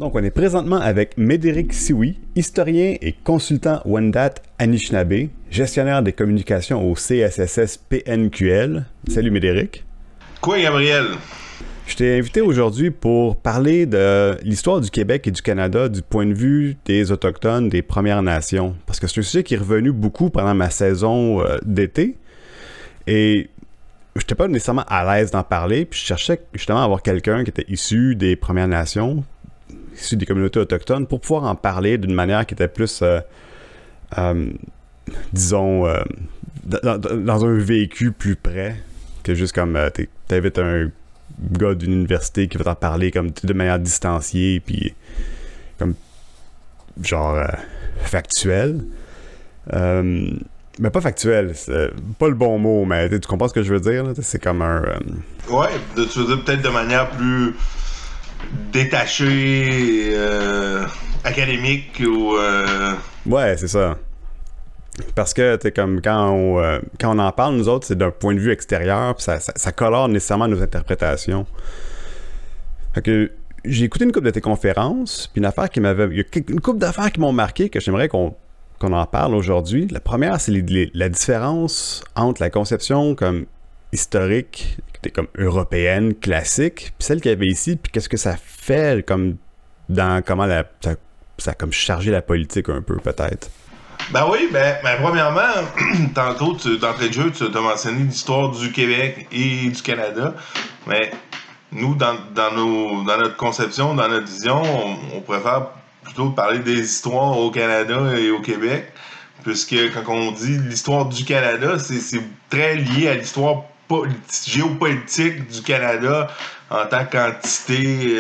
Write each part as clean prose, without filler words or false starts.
Donc, on est présentement avec Médéric Sioui, historien et consultant Wendat Anishinaabe, gestionnaire des communications au CSSS PNQL. Salut Médéric. Quoi, Gabriel? Je t'ai invité aujourd'hui pour parler de l'histoire du Québec et du Canada du point de vue des Autochtones, des Premières Nations. Parce que c'est un sujet qui est revenu beaucoup pendant ma saison d'été. Et je n'étais pas nécessairement à l'aise d'en parler. Puis je cherchais justement à avoir quelqu'un qui était issu des Premières Nations, issu des communautés autochtones, pour pouvoir en parler d'une manière qui était plus, disons, dans un vécu plus près que juste comme t'invites un gars d'une université qui va t'en parler comme de manière distanciée puis comme genre factuel. Mais pas factuel, c'est pas le bon mot, mais tu comprends ce que je veux dire, là? C'est comme un... Ouais, tu veux dire peut-être de manière plus détachée, académique ou... Ouais, c'est ça. Parce que t'es comme quand on en parle, nous autres, c'est d'un point de vue extérieur, puis ça colore nécessairement nos interprétations. Fait que j'ai écouté une couple de tes conférences, puis il y a une couple d'affaires qui m'ont marqué que j'aimerais qu'on en parle aujourd'hui. La première, c'est la différence entre la conception comme historique, comme européenne, classique, puis celle qu'il y avait ici, puis qu'est-ce que ça fait comme dans comment ça a comme chargé la politique un peu, peut-être. Ben oui, premièrement, tantôt, d'entrée de jeu, tu as mentionné l'histoire du Québec et du Canada, mais nous, dans notre conception, dans notre vision, on préfère plutôt parler des histoires au Canada et au Québec, puisque quand on dit l'histoire du Canada, c'est très lié à l'histoire géopolitique du Canada en tant qu'entité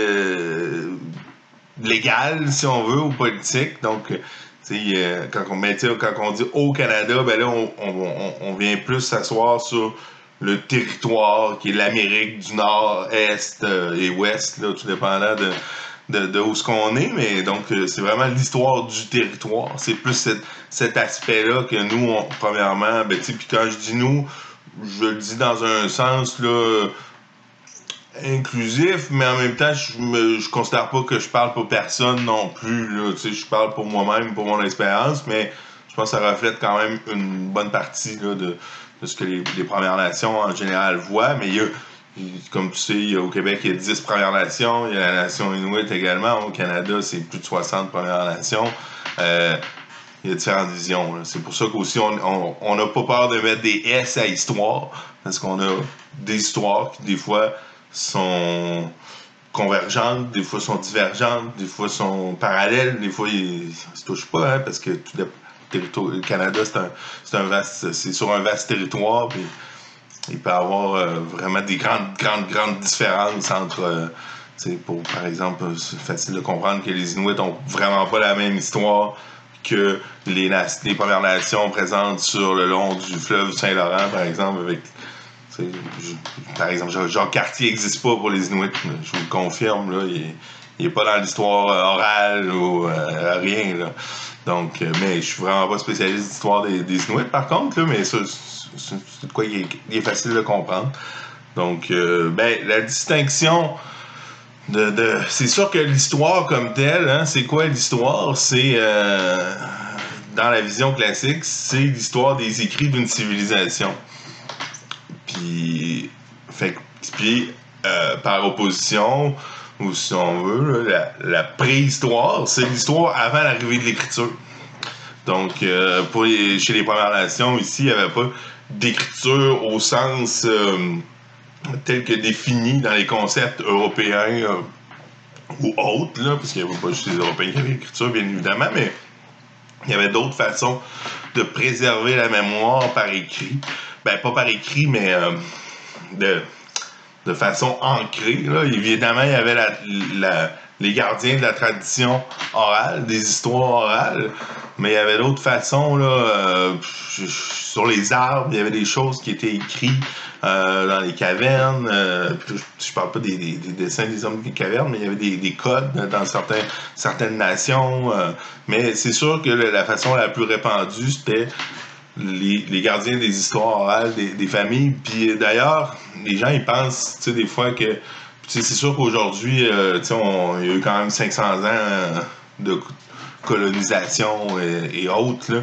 légale, si on veut, ou politique. Donc, quand on dit au Canada, ben là, on vient plus s'asseoir sur le territoire qui est l'Amérique du Nord, Est et Ouest, là, tout dépendant de où ce qu'on est, mais donc c'est vraiment l'histoire du territoire. C'est plus cet aspect-là que nous, premièrement, puis quand je dis nous, je le dis dans un sens là inclusif, mais en même temps, je considère pas que je parle pour personne non plus. Là, je parle pour moi-même, pour mon expérience, mais je pense que ça reflète quand même une bonne partie là, de ce que les Premières Nations en général voient. Mais comme tu sais, au Québec, il y a 10 Premières Nations, il y a la nation Inuit également. Au Canada, c'est plus de 60 Premières Nations. Il y a différentes visions. Là. C'est pour ça qu'aussi, on n'a pas peur de mettre des S à histoire, parce qu'on a des histoires qui, des fois, sont convergentes, des fois sont divergentes, des fois sont parallèles, des fois ils se touchent pas, hein, parce que le Canada c'est sur un vaste territoire, puis il peut y avoir vraiment des grandes différences entre par exemple, c'est facile de comprendre que les Inuits ont vraiment pas la même histoire que les Premières Nations présentes sur le long du fleuve Saint-Laurent, par exemple, avec par exemple, Jacques Cartier n'existe pas pour les Inuits. Je vous le confirme, là, il n'est pas dans l'histoire orale ou rien. Là. Donc, mais je suis vraiment pas spécialiste d'histoire des Inuits, par contre, là, mais ça, c'est de quoi il est facile de comprendre. Donc, la distinction c'est sûr que l'histoire comme telle, hein, c'est quoi l'histoire? C'est, dans la vision classique, c'est l'histoire des écrits d'une civilisation. Puis, par opposition, ou si on veut, là, la préhistoire, c'est l'histoire avant l'arrivée de l'écriture. Donc, chez les Premières Nations, ici, il n'y avait pas d'écriture au sens tel que défini dans les concepts européens ou autres, là, parce qu'il n'y avait pas juste les Européens qui avaient l'écriture, bien évidemment, mais il y avait d'autres façons de préserver la mémoire par écrit. Ben, pas par écrit, mais de façon ancrée. Là. Évidemment, il y avait les gardiens de la tradition orale, des histoires orales, mais il y avait d'autres façons. Là, sur les arbres, il y avait des choses qui étaient écrites dans les cavernes. Je parle pas des dessins des hommes des cavernes, mais il y avait des codes dans certaines nations. Mais c'est sûr que la façon la plus répandue, c'était les gardiens des histoires orales des familles. Puis d'ailleurs, les gens ils pensent, tu sais, des fois que c'est sûr qu'aujourd'hui, il y a eu quand même 500 ans de colonisation et autres. Là.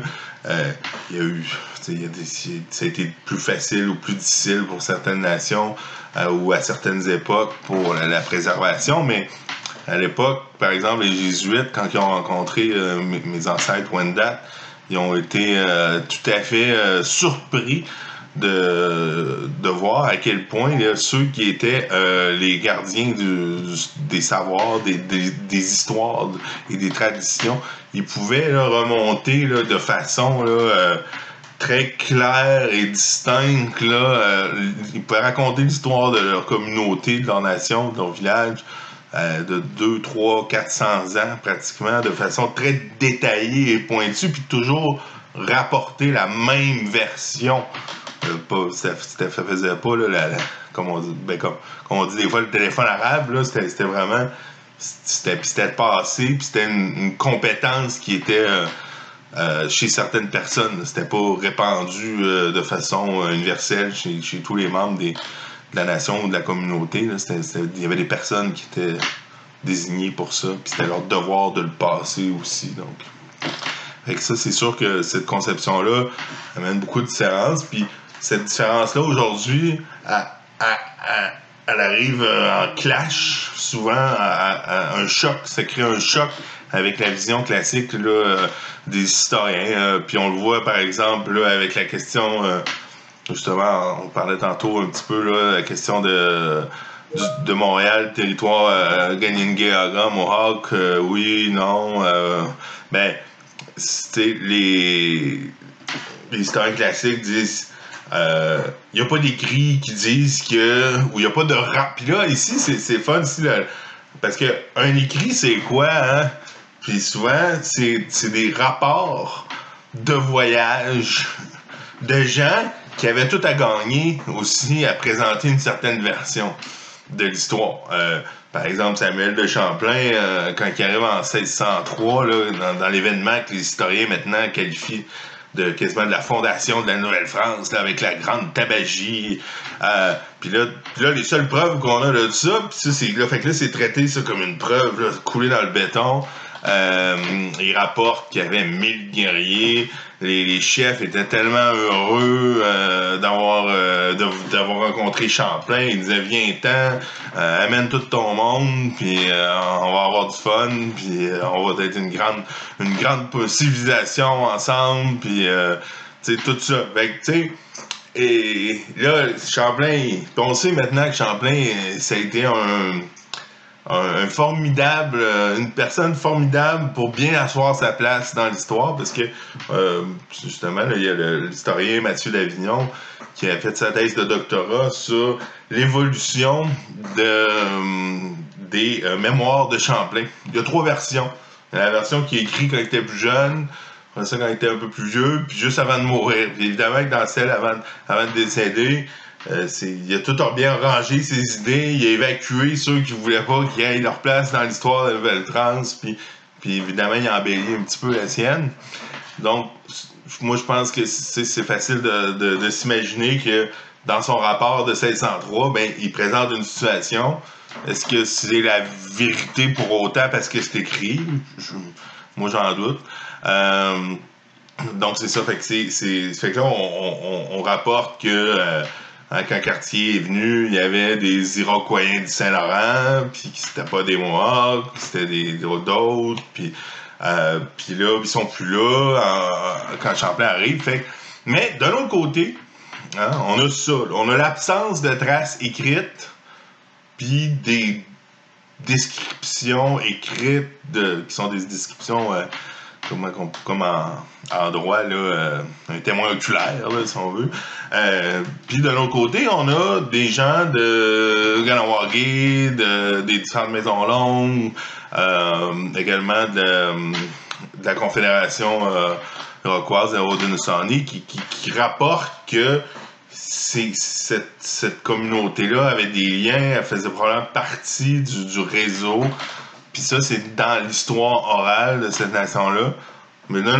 Il y a eu. Ça a été plus facile ou plus difficile pour certaines nations ou à certaines époques pour la préservation, mais à l'époque, par exemple, les Jésuites, quand ils ont rencontré mes ancêtres Wendat, ils ont été tout à fait surpris de voir à quel point là, ceux qui étaient les gardiens des savoirs, des histoires et des traditions, ils pouvaient là, remonter là, de façon là, très claire et distincte. Là, ils pouvaient raconter l'histoire de leur communauté, de leur nation, de leur village, de 2, 3, 400 ans pratiquement, de façon très détaillée et pointue, puis toujours rapporter la même version. Ça faisait pas, là, comme on dit, comme on dit des fois, le téléphone arabe, là, c'était vraiment... C'était passé, puis c'était une compétence qui était chez certaines personnes. C'était pas répandu de façon universelle chez tous les membres de la nation ou de la communauté. Là. Il y avait des personnes qui étaient désignées pour ça, puis c'était leur devoir de le passer aussi. Donc. Fait que ça, c'est sûr que cette conception-là amène beaucoup de différences, puis cette différence-là, aujourd'hui, elle arrive en clash, souvent, à un choc. Ça crée un choc avec la vision classique là, des historiens. Puis on le voit, par exemple, là, avec la question, justement, on parlait tantôt un petit peu, là, la question de Montréal, territoire Ganyengue-Aga, Mohawk, oui, non. Ben, les historiens classiques disent il n'y a pas d'écrits qui disent que. Ou il n'y a pas de rap. Puis là, ici, c'est fun ici, là, parce que un écrit, c'est quoi, hein? Puis souvent, c'est des rapports de voyage de gens qui avaient tout à gagner aussi à présenter une certaine version de l'histoire. Par exemple, Samuel de Champlain, quand il arrive en 1603, là, dans l'événement que les historiens maintenant qualifient quasiment de la fondation de la Nouvelle-France, là, avec la grande tabagie. Puis là, les seules preuves qu'on a de ça, pis ça, fait que là, c'est traité ça comme une preuve là, coulée dans le béton. Il rapporte qu'il y avait 1000 guerriers. Les chefs étaient tellement heureux d'avoir rencontré Champlain. Ils disaient viens-t'en, amène tout ton monde, puis on va avoir du fun, puis on va être une grande civilisation ensemble, puis tu sais, tout ça. Fait que, tu sais, et là, Champlain, on sait maintenant que Champlain, ça a été une personne formidable pour bien asseoir sa place dans l'histoire, parce que justement, là, il y a l'historien Mathieu Davignon qui a fait sa thèse de doctorat sur l'évolution des mémoires de Champlain. Il y a 3 versions. La version qui est écrite quand il était plus jeune, ça quand il était un peu plus vieux, puis juste avant de mourir. Puis évidemment que dans celle avant de décéder, il a tout bien rangé ses idées, il a évacué ceux qui voulaient pas qu'ils aient leur place dans l'histoire de la Nouvelle-France, puis évidemment il a embelli un petit peu la sienne. Donc moi je pense que c'est facile de s'imaginer que dans son rapport de 1603, ben il présente une situation. Est-ce que c'est la vérité pour autant parce que c'est écrit? Moi j'en doute. Donc c'est ça, fait que là on rapporte que quand Cartier est venu, il y avait des Iroquois du Saint-Laurent, puis c'était pas des Mohawks, c'était d'autres, puis là, ils sont plus là quand Champlain arrive. Mais d'un autre côté, hein, on a ça, on a l'absence de traces écrites, puis des descriptions écrites qui sont des descriptions comme en droit, là, un témoin oculaire, là, si on veut. Puis de l'autre côté, on a des gens de Ganawagé, des différentes maisons longues, également de la Confédération iroquoise de la Haute-Haudenosaunee qui rapportent que cette communauté-là avait des liens, elle faisait probablement partie du réseau. Puis ça, c'est dans l'histoire orale de cette nation-là. Mais là,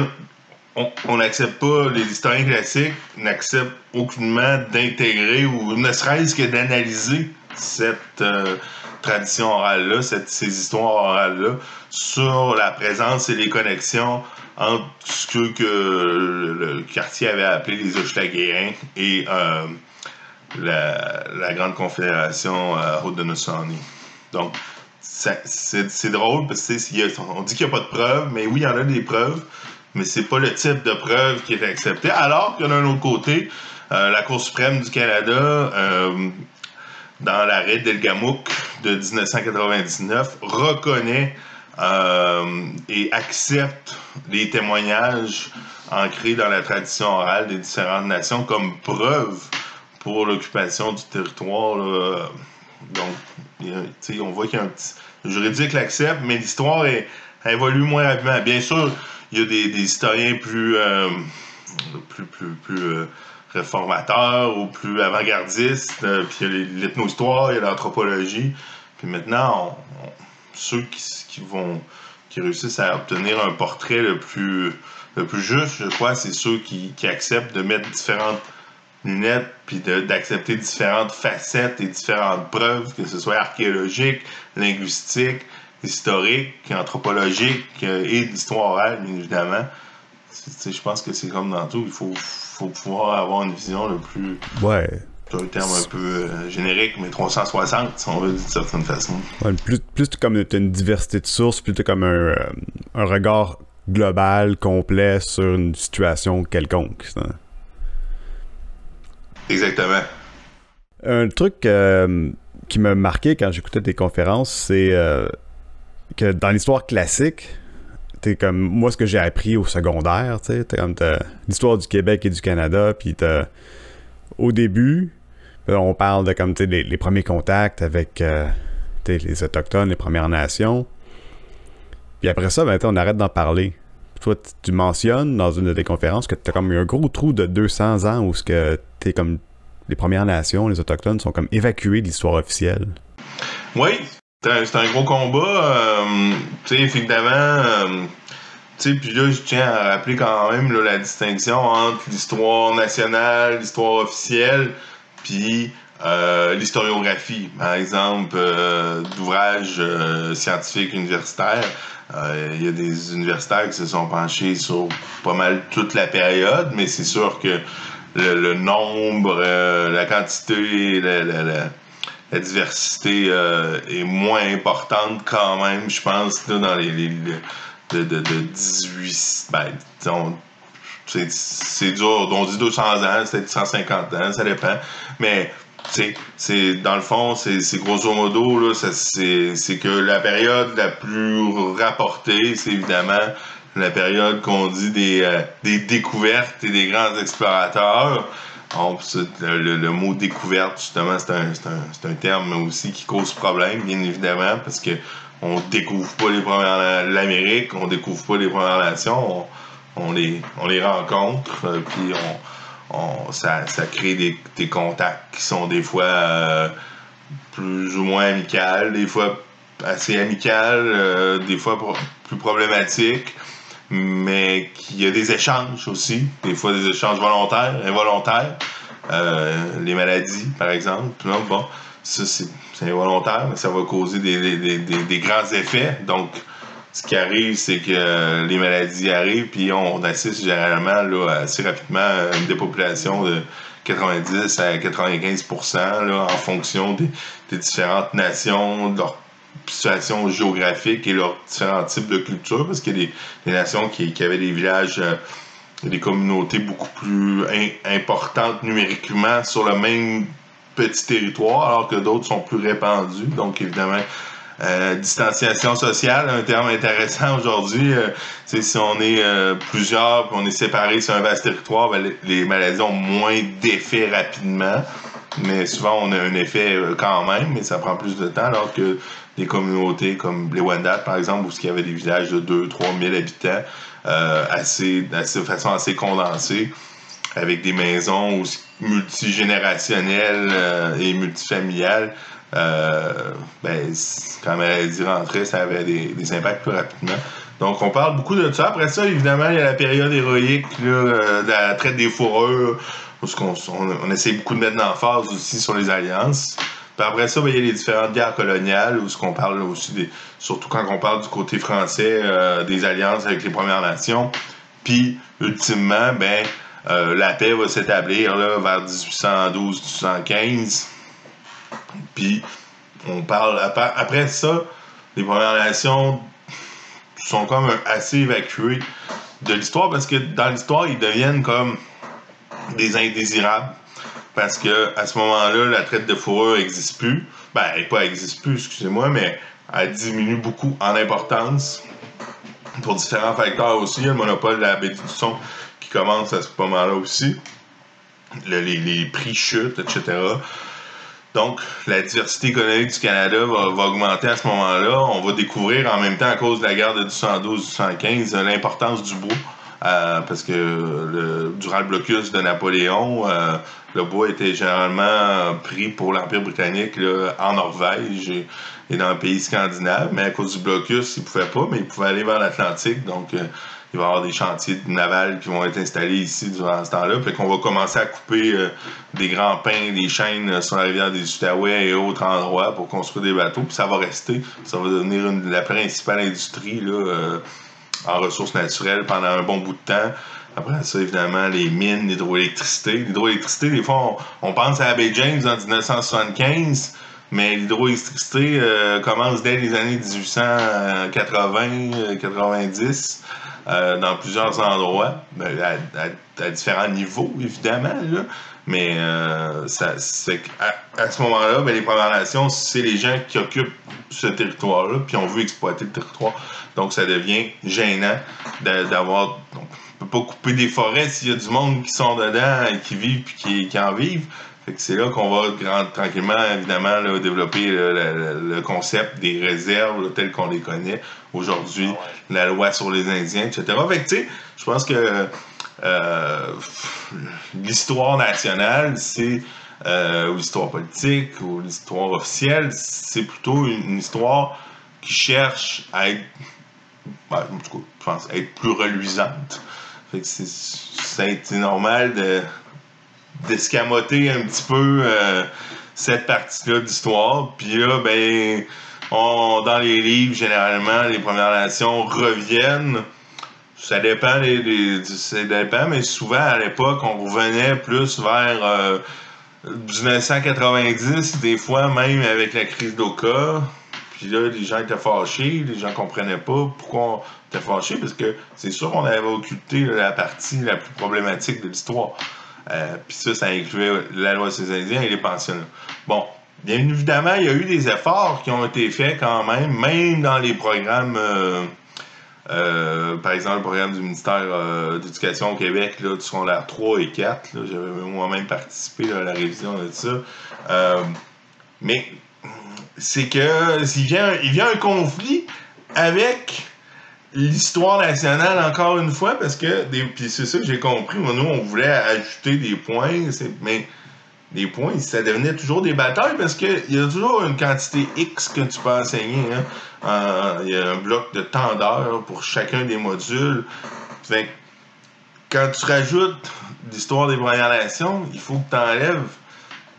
on n'accepte pas, les historiens classiques n'acceptent aucunement d'intégrer ou ne serait-ce que d'analyser cette tradition orale-là, ces histoires orales-là, sur la présence et les connexions entre ce que le quartier avait appelé les Hochelaguéens et la Grande Confédération Haudenosaunee. Donc, c'est drôle parce que on dit qu'il n'y a pas de preuves, mais oui, il y en a des preuves, mais c'est pas le type de preuve qui est accepté. Alors que d'un autre côté, la Cour suprême du Canada, dans l'arrêt d'Elgamook de 1999, reconnaît et accepte les témoignages ancrés dans la tradition orale des différentes nations comme preuve pour l'occupation du territoire. Là. Donc, on voit qu'il y a un petit... Le juridique l'accepte, mais l'histoire évolue moins rapidement. Bien sûr, il y a des historiens plus réformateurs ou plus avant-gardistes, puis il y a l'ethnohistoire, il y a l'anthropologie. Puis maintenant, ceux qui réussissent à obtenir un portrait le plus juste, je crois, c'est ceux qui acceptent de mettre différentes lunettes, puis d'accepter différentes facettes et différentes preuves, que ce soit archéologiques, linguistiques, historiques, anthropologiques et d'histoire orale, bien évidemment. Je pense que c'est comme dans tout, il faut pouvoir avoir une vision le plus... Ouais. C'est un terme un peu générique, mais 360, si on veut, d'une certaine façon. Ouais, plus comme t'as une diversité de sources, plus t'as comme un regard global, complet sur une situation quelconque. Ça. Exactement. Un truc qui m'a marqué quand j'écoutais tes conférences, c'est que dans l'histoire classique, t'es comme moi ce que j'ai appris au secondaire, tu sais, t'as l'histoire du Québec et du Canada, puis au début, on parle de comme les premiers contacts avec les Autochtones, les Premières Nations. Puis après ça, on arrête d'en parler. Toi, tu mentionnes dans une de tes conférences que tu as comme un gros trou de 200 ans où t'es comme les Premières Nations, les Autochtones sont comme évacués de l'histoire officielle. Oui, c'est un gros combat. Tu sais, évidemment, puis là, je tiens à rappeler quand même là, la distinction entre l'histoire nationale, l'histoire officielle, puis l'historiographie, par exemple, d'ouvrages scientifiques universitaires. Il y a des universitaires qui se sont penchés sur pas mal toute la période, mais c'est sûr que le nombre, la quantité, la diversité est moins importante quand même, je pense, là, dans les de 18... c'est dur, on dit 200 ans, c'est peut-être 150 ans, ça dépend, mais c'est dans le fond, c'est grosso modo, là, c'est que la période la plus rapportée, c'est évidemment la période qu'on dit des découvertes et des grands explorateurs. Le mot découverte, justement, c'est un terme aussi qui cause problème, bien évidemment, parce que on découvre pas l'Amérique, on découvre pas les Premières Nations, on les rencontre, puis ça crée des contacts qui sont des fois plus ou moins amicales, des fois assez amicales, des fois plus problématiques, mais qu'il y a des échanges aussi, des fois des échanges volontaires, involontaires, les maladies par exemple, là, bon, ça c'est involontaire, mais ça va causer des grands effets, donc ce qui arrive, c'est que les maladies arrivent, puis on assiste généralement là, assez rapidement à une dépopulation de 90 à 95% là, en fonction des différentes nations, de leur situation géographique et leurs différents types de cultures, parce qu'il y a des nations qui avaient des villages, des communautés beaucoup plus importantes numériquement sur le même petit territoire, alors que d'autres sont plus répandus. Donc, évidemment, distanciation sociale, un terme intéressant aujourd'hui. Si on est plusieurs puis on est séparés sur un vaste territoire, les maladies ont moins d'effets rapidement. Mais souvent, on a un effet quand même, mais ça prend plus de temps, alors que des communautés comme les Wendat, par exemple, où il y avait des villages de 2-3 000 habitants, de façon assez condensée, avec des maisons multigénérationnelles et multifamiliales, quand la maladie rentrait, ça avait des impacts plus rapidement. Donc, on parle beaucoup de ça. Après ça, évidemment, il y a la période héroïque là, de la traite des fourrures, où on essaie beaucoup de mettre l'emphase aussi sur les alliances. Puis après ça, il y a les différentes guerres coloniales, où ce qu'on parle aussi, surtout quand on parle du côté français, des alliances avec les Premières Nations. Puis, ultimement, la paix va s'établir là, vers 1812-1815. Puis, on parle... Après ça, les Premières Nations sont comme assez évacuées de l'histoire, parce que dans l'histoire, ils deviennent comme des indésirables. Parce que à ce moment-là, la traite de fourrure n'existe plus. Elle n'existe plus, excusez-moi, mais elle diminue beaucoup en importance. Pour différents facteurs aussi. Il y a le monopole de la baie du Son qui commence à ce moment-là aussi. Les prix chutent, etc. Donc, la diversité économique du Canada va augmenter à ce moment-là. On va découvrir en même temps, à cause de la guerre de 1812-1815, l'importance du bois. Parce que durant le blocus de Napoléon, le bois était généralement pris pour l'Empire britannique là, en Norvège et dans les pays scandinaves. Mais à cause du blocus, ils ne pouvaient pas, mais ils pouvaient aller vers l'Atlantique. Donc, il va y avoir des chantiers navals qui vont être installés ici durant ce temps-là. Puis qu'on va commencer à couper des grands pins, des chênes sur la rivière des Outaouais et autres endroits pour construire des bateaux. Puis ça va rester. Ça va devenir la principale industrie là, en ressources naturelles pendant un bon bout de temps. Après ça, évidemment, les mines, l'hydroélectricité. L'hydroélectricité, des fois, on pense à la baie James en 1975, mais l'hydroélectricité commence dès les années 1880-90 dans plusieurs endroits, à différents niveaux, évidemment, là. Mais c'est à ce moment-là, les Premières Nations, c'est les gens qui occupent ce territoire-là, puis on veut exploiter le territoire. Donc, ça devient gênant d'avoir... on peut pas couper des forêts s'il y a du monde qui sont dedans et qui vivent puis qui en vivent. Fait que c'est là qu'on va tranquillement, évidemment, là, développer le concept des réserves là, telles qu'on les connaît aujourd'hui, la loi sur les Indiens, etc. Fait que, tu sais, je pense que l'histoire nationale, c'est ou l'histoire politique, ou l'histoire officielle, c'est plutôt une histoire qui cherche à être, en tout cas, je pense, à être plus reluisante. Fait que c'est normal d'escamoter un petit peu cette partie-là d'histoire. Puis là, dans les livres, généralement, les Premières Nations reviennent. Ça dépend, ça dépend, mais souvent, à l'époque, on revenait plus vers 1990, des fois, même avec la crise d'Oka. Puis là, les gens étaient fâchés, les gens comprenaient pas pourquoi on était fâchés, parce que c'est sûr qu'on avait occulté la partie la plus problématique de l'histoire. Puis ça incluait la loi sur les Indiens et les pensionnats. Bon, bien évidemment, il y a eu des efforts qui ont été faits quand même dans les programmes, par exemple, le programme du ministère d'éducation au Québec, là, du secondaire 3 et 4. Là, j'avais moi-même participé là, à la révision de ça. Mais c'est que il vient un conflit avec l'histoire nationale, encore une fois, parce que, puis c'est ça que j'ai compris, nous, on voulait ajouter des points, mais des points, ça devenait toujours des batailles, parce qu'il y a toujours une quantité X que tu peux enseigner. Il y a un bloc de temps d'heures pour chacun des modules. Fait que, quand tu rajoutes l'histoire des Premières Nations, il faut que tu enlèves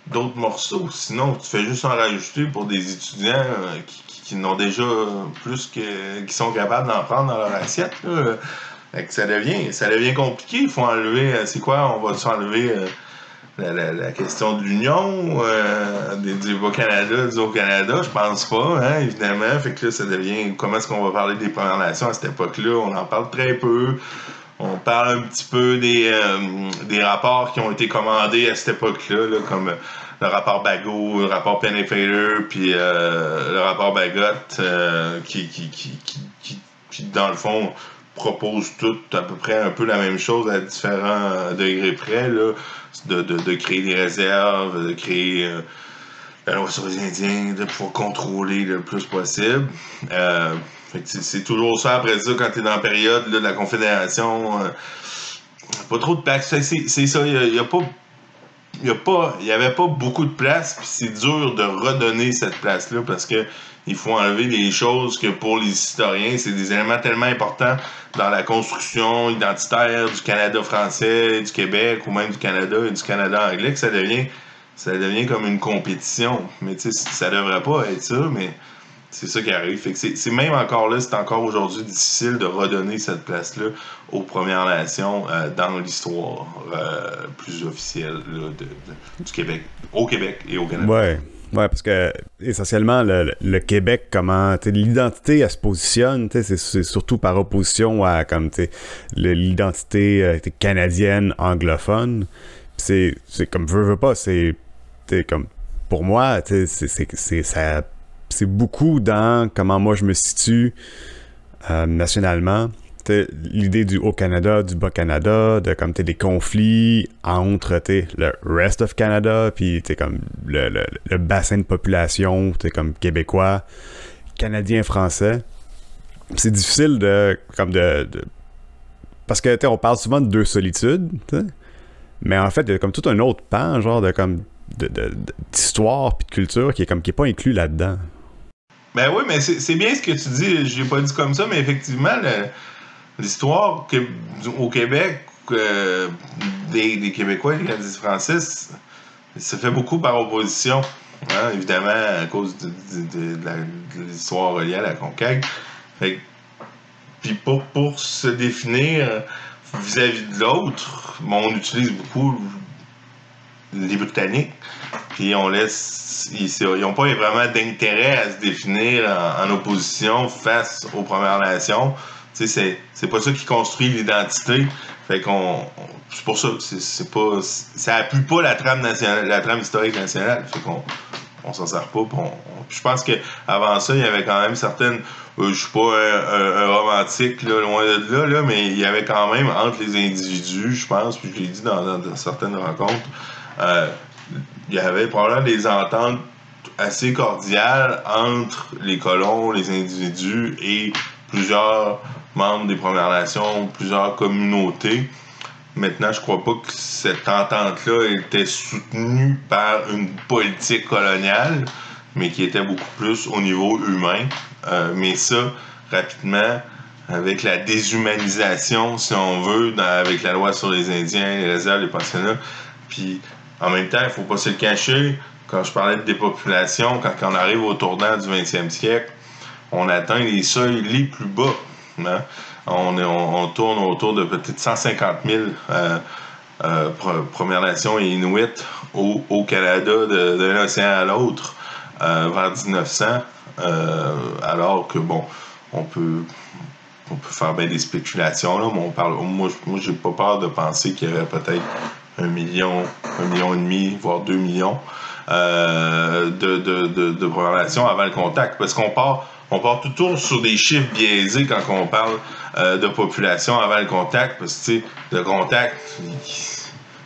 d'autres morceaux, sinon tu fais juste en rajouter pour des étudiants qui n'ont déjà plus qui sont capables d'en prendre dans leur assiette. Là. Fait que ça devient compliqué. Il faut enlever, c'est quoi, on va s'enlever la question de l'union du Bas-Canada, du Haut-Canada, je pense pas, hein, évidemment. Fait que là, ça devient, comment est-ce qu'on va parler des Premières Nations à cette époque-là? On en parle très peu. On parle un petit peu des rapports qui ont été commandés à cette époque-là, là, comme le rapport Bagot, le rapport Pennefather, puis le rapport Bagot, qui, dans le fond, propose tout à peu près un peu la même chose à différents degrés près, là, de créer des réserves, de créer la loi sur les Indiens, de pouvoir contrôler le plus possible. C'est toujours ça, après ça, quand t'es dans la période là, de la Confédération, pas trop de place. C'est ça, il y avait pas beaucoup de place, puis c'est dur de redonner cette place-là, parce que il faut enlever des choses que pour les historiens, c'est des éléments tellement importants dans la construction identitaire du Canada français, du Québec, ou même du Canada et du Canada anglais, que ça devient ça devient comme une compétition. Mais tu sais, ça devrait pas être ça, mais c'est ça qui arrive. Fait que c'est même encore là, c'est encore aujourd'hui difficile de redonner cette place-là aux Premières Nations dans l'histoire plus officielle là, du Québec, au Québec et au Canada. Ouais, parce que essentiellement, le Québec, comment l'identité, elle se positionne, c'est surtout par opposition à comme l'identité canadienne anglophone. C'est comme veux pas, c'est comme pour moi, c'est beaucoup dans comment moi je me situe nationalement. L'idée du Haut-Canada, du Bas-Canada, de comme des conflits entre le rest of Canada, puis comme le bassin de population, comme québécois, canadien, français. C'est difficile de parce que on parle souvent de deux solitudes, mais en fait, il y a comme tout un autre pan, genre d'histoire puis de culture qui est pas inclus là-dedans. Ben oui, mais c'est bien ce que tu dis. Je l'ai pas dit comme ça, mais effectivement, l'histoire au Québec des Québécois et des Canadiens français se fait beaucoup par opposition. Hein, évidemment, à cause de l'histoire reliée à la conquête. Puis pour se définir vis-à-vis de l'autre, on utilise beaucoup les Britanniques. Puis on laisse. Ils n'ont pas vraiment d'intérêt à se définir en opposition face aux Premières Nations. Tu sais, c'est pas ça qui construit l'identité. Fait qu'on. C'est pour ça. C'est pas. Ça appuie pas la trame nationale, la trame historique nationale. Fait qu'on. On s'en sert pas. Je pense qu'avant ça, il y avait quand même certaines. Je suis pas un romantique, là, loin de là, mais il y avait quand même entre les individus, je pense, puis je l'ai dit dans certaines rencontres, il y avait probablement des ententes assez cordiales entre les colons, les individus et plusieurs membres des Premières Nations, plusieurs communautés. Maintenant, je crois pas que cette entente-là était soutenue par une politique coloniale, mais qui était beaucoup plus au niveau humain. Mais ça, rapidement, avec la déshumanisation, si on veut, avec la loi sur les Indiens, les réserves, les pensionnats, puis en même temps, il faut pas se le cacher, quand je parlais de dépopulation, quand on arrive au tournant du 20e siècle, on atteint les seuils les plus bas. Hein? On tourne autour de peut-être 150 000 Premières Nations et Inuits au Canada d'un océan à l'autre vers 1900, alors que, bon, on peut faire bien des spéculations, là, mais moi, j'ai pas peur de penser qu'il y aurait peut-être 1 million et demi, voire 2 millions de Premières Nations avant le contact, parce qu'on part toujours sur des chiffres biaisés quand on parle de population avant le contact, parce que, tu sais, le contact,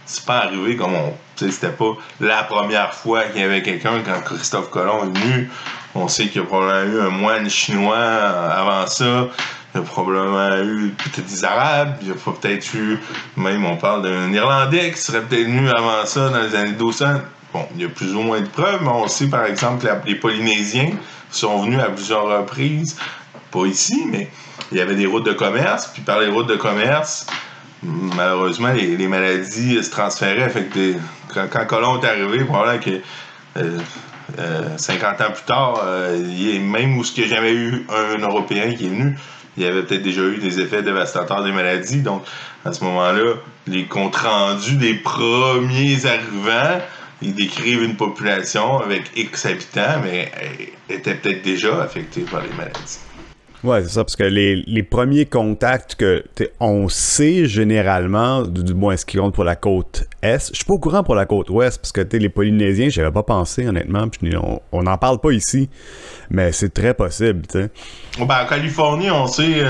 c'est pas arrivé comme c'était pas la première fois qu'il y avait quelqu'un quand Christophe Colomb est venu. On sait qu'il y a probablement eu un moine chinois avant ça. Il y a probablement eu peut-être des Arabes. Il y a peut-être eu, même on parle d'un Irlandais qui serait peut-être venu avant ça dans les années 1200. Bon, il y a plus ou moins de preuves, mais on sait par exemple que les Polynésiens sont venus à plusieurs reprises. Pas ici, mais il y avait des routes de commerce. Puis par les routes de commerce, malheureusement, les maladies se transféraient. Fait que quand Colomb est arrivé, probablement que 50 ans plus tard, même où il n'y a jamais eu un Européen qui est venu, il y avait peut-être déjà eu des effets dévastateurs des maladies. Donc, à ce moment-là, les comptes rendus des premiers arrivants, ils décrivent une population avec X habitants, mais était peut-être déjà affectée par les maladies. Ouais, c'est ça, parce que les premiers contacts que on sait généralement, du moins ce qui compte pour la côte Est, je suis pas au courant pour la côte Ouest, parce que les Polynésiens, j'avais pas pensé honnêtement, puis on n'en parle pas ici, mais c'est très possible, tu sais. Ben, en Californie, on sait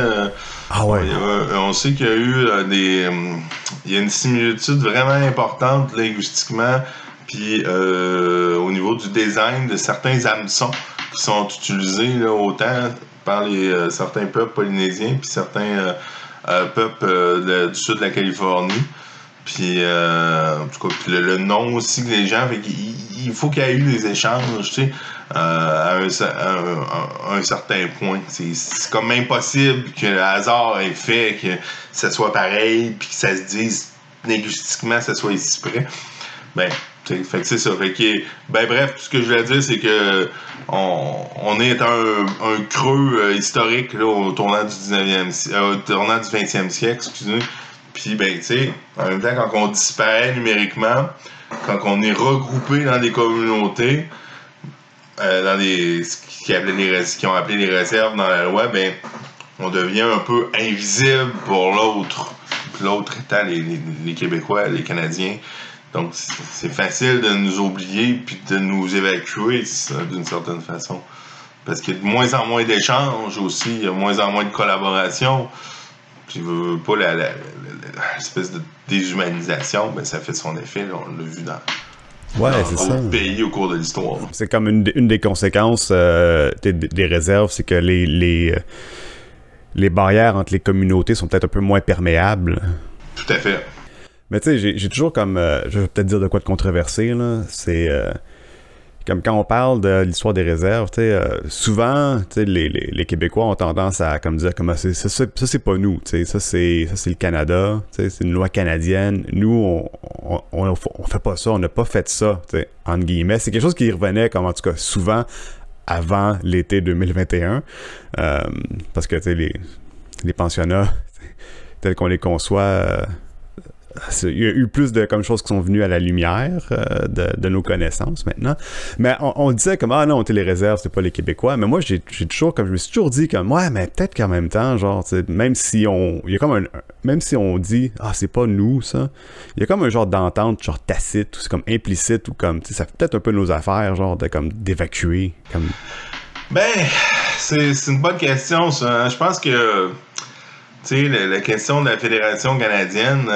on sait qu'il y a eu il y a une similitude vraiment importante linguistiquement, puis au niveau du design de certains hameçons qui sont utilisés là, autant par certains peuples polynésiens puis certains peuples du sud de la Californie. Puis, en tout cas, le nom aussi que les gens... il faut qu'il y ait eu des échanges, tu sais, à un certain point. C'est comme impossible que le hasard ait fait que ça soit pareil puis que ça se dise linguistiquement, ça soit ici près. Ben, Fait que c'est ça. Fait que, ben bref, tout ce que je voulais dire, c'est que on est un creux historique là, au tournant du 20e siècle, excusez. Puis ben tu sais, en même temps, quand on disparaît numériquement, quand on est regroupé dans des communautés, dans ce qu'ils ont appelé les réserves dans la loi, ben on devient un peu invisible pour l'autre. Puis l'autre étant les Québécois, les Canadiens. Donc, c'est facile de nous oublier puis de nous évacuer, d'une certaine façon. Parce qu'il y a de moins en moins d'échanges aussi, il y a de moins en moins de collaboration. Puis, pas l'espèce de déshumanisation, ben, ça fait son effet, là, on l'a vu dans d'autres pays au cours de l'histoire. C'est comme une des conséquences des réserves, c'est que les barrières entre les communautés sont peut-être un peu moins perméables. Tout à fait. Mais tu sais, j'ai toujours comme... je vais peut-être dire de quoi de controversé, là. C'est... comme quand on parle de l'histoire des réserves, tu sais, souvent, tu sais, les Québécois ont tendance à comme dire comme ça c'est pas nous, tu sais, ça c'est le Canada, tu sais, c'est une loi canadienne. Nous, on fait pas ça, on n'a pas fait ça, tu sais, entre guillemets. C'est quelque chose qui revenait, comme en tout cas, souvent avant l'été 2021, parce que, tu sais, les pensionnats, tels qu'on les conçoit... il y a eu plus de comme choses qui sont venues à la lumière de nos connaissances maintenant. Mais on disait comme ah non, les réserves, c'est pas les Québécois. Mais moi, j'ai toujours comme je me suis toujours dit comme ouais, mais peut-être qu'en même temps, genre, même si on dit ah c'est pas nous ça, il y a comme un genre d'entente genre tacite ou c'est comme implicite ou comme ça fait peut-être un peu nos affaires genre de comme d'évacuer comme. Ben c'est une bonne question ça. Hein? Je pense que tu sais, la question de la Fédération canadienne,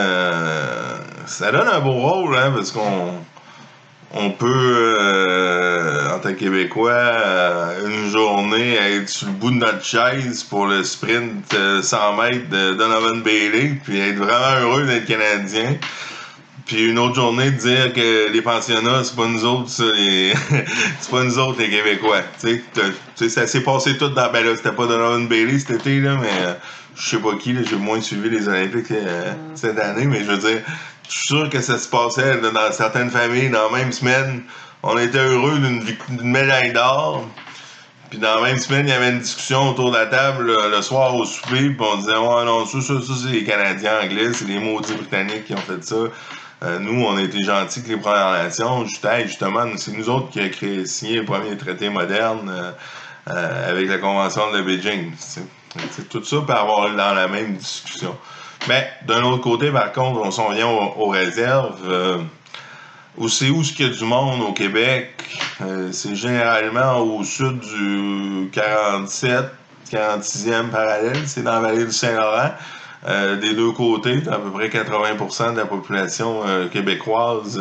ça donne un beau rôle, hein, parce qu'on peut, en tant que Québécois, une journée être sur le bout de notre chaise pour le sprint 100 mètres de Donovan Bailey, puis être vraiment heureux d'être Canadien. Puis une autre journée de dire que les pensionnats, c'est pas nous autres, ça, c'est pas nous autres les Québécois. Tu sais, ça s'est passé tout dans... Ben là, c'était pas Donovan Bailey cet été, là, mais je sais pas qui, là, j'ai moins suivi les Olympiques cette année, mais je veux dire, je suis sûr que ça se passait là, dans certaines familles, dans la même semaine, on était heureux d'une médaille d'or. Puis dans la même semaine, il y avait une discussion autour de la table le soir au souper, puis on disait « Ouais, non, ça c'est les Canadiens anglais, c'est les maudits Britanniques qui ont fait ça. Nous, on a été gentils que les Premières Nations. Justement, c'est nous autres qui avons signé le premier traité moderne avec la Convention de Beijing. » C'est tout ça peut avoir dans la même discussion. Mais d'un autre côté, par contre, on s'en vient aux réserves. C'est où ce qu'il y a du monde au Québec? C'est généralement au sud du 46e parallèle, c'est dans la vallée du Saint-Laurent. Des deux côtés, à peu près 80% de la population québécoise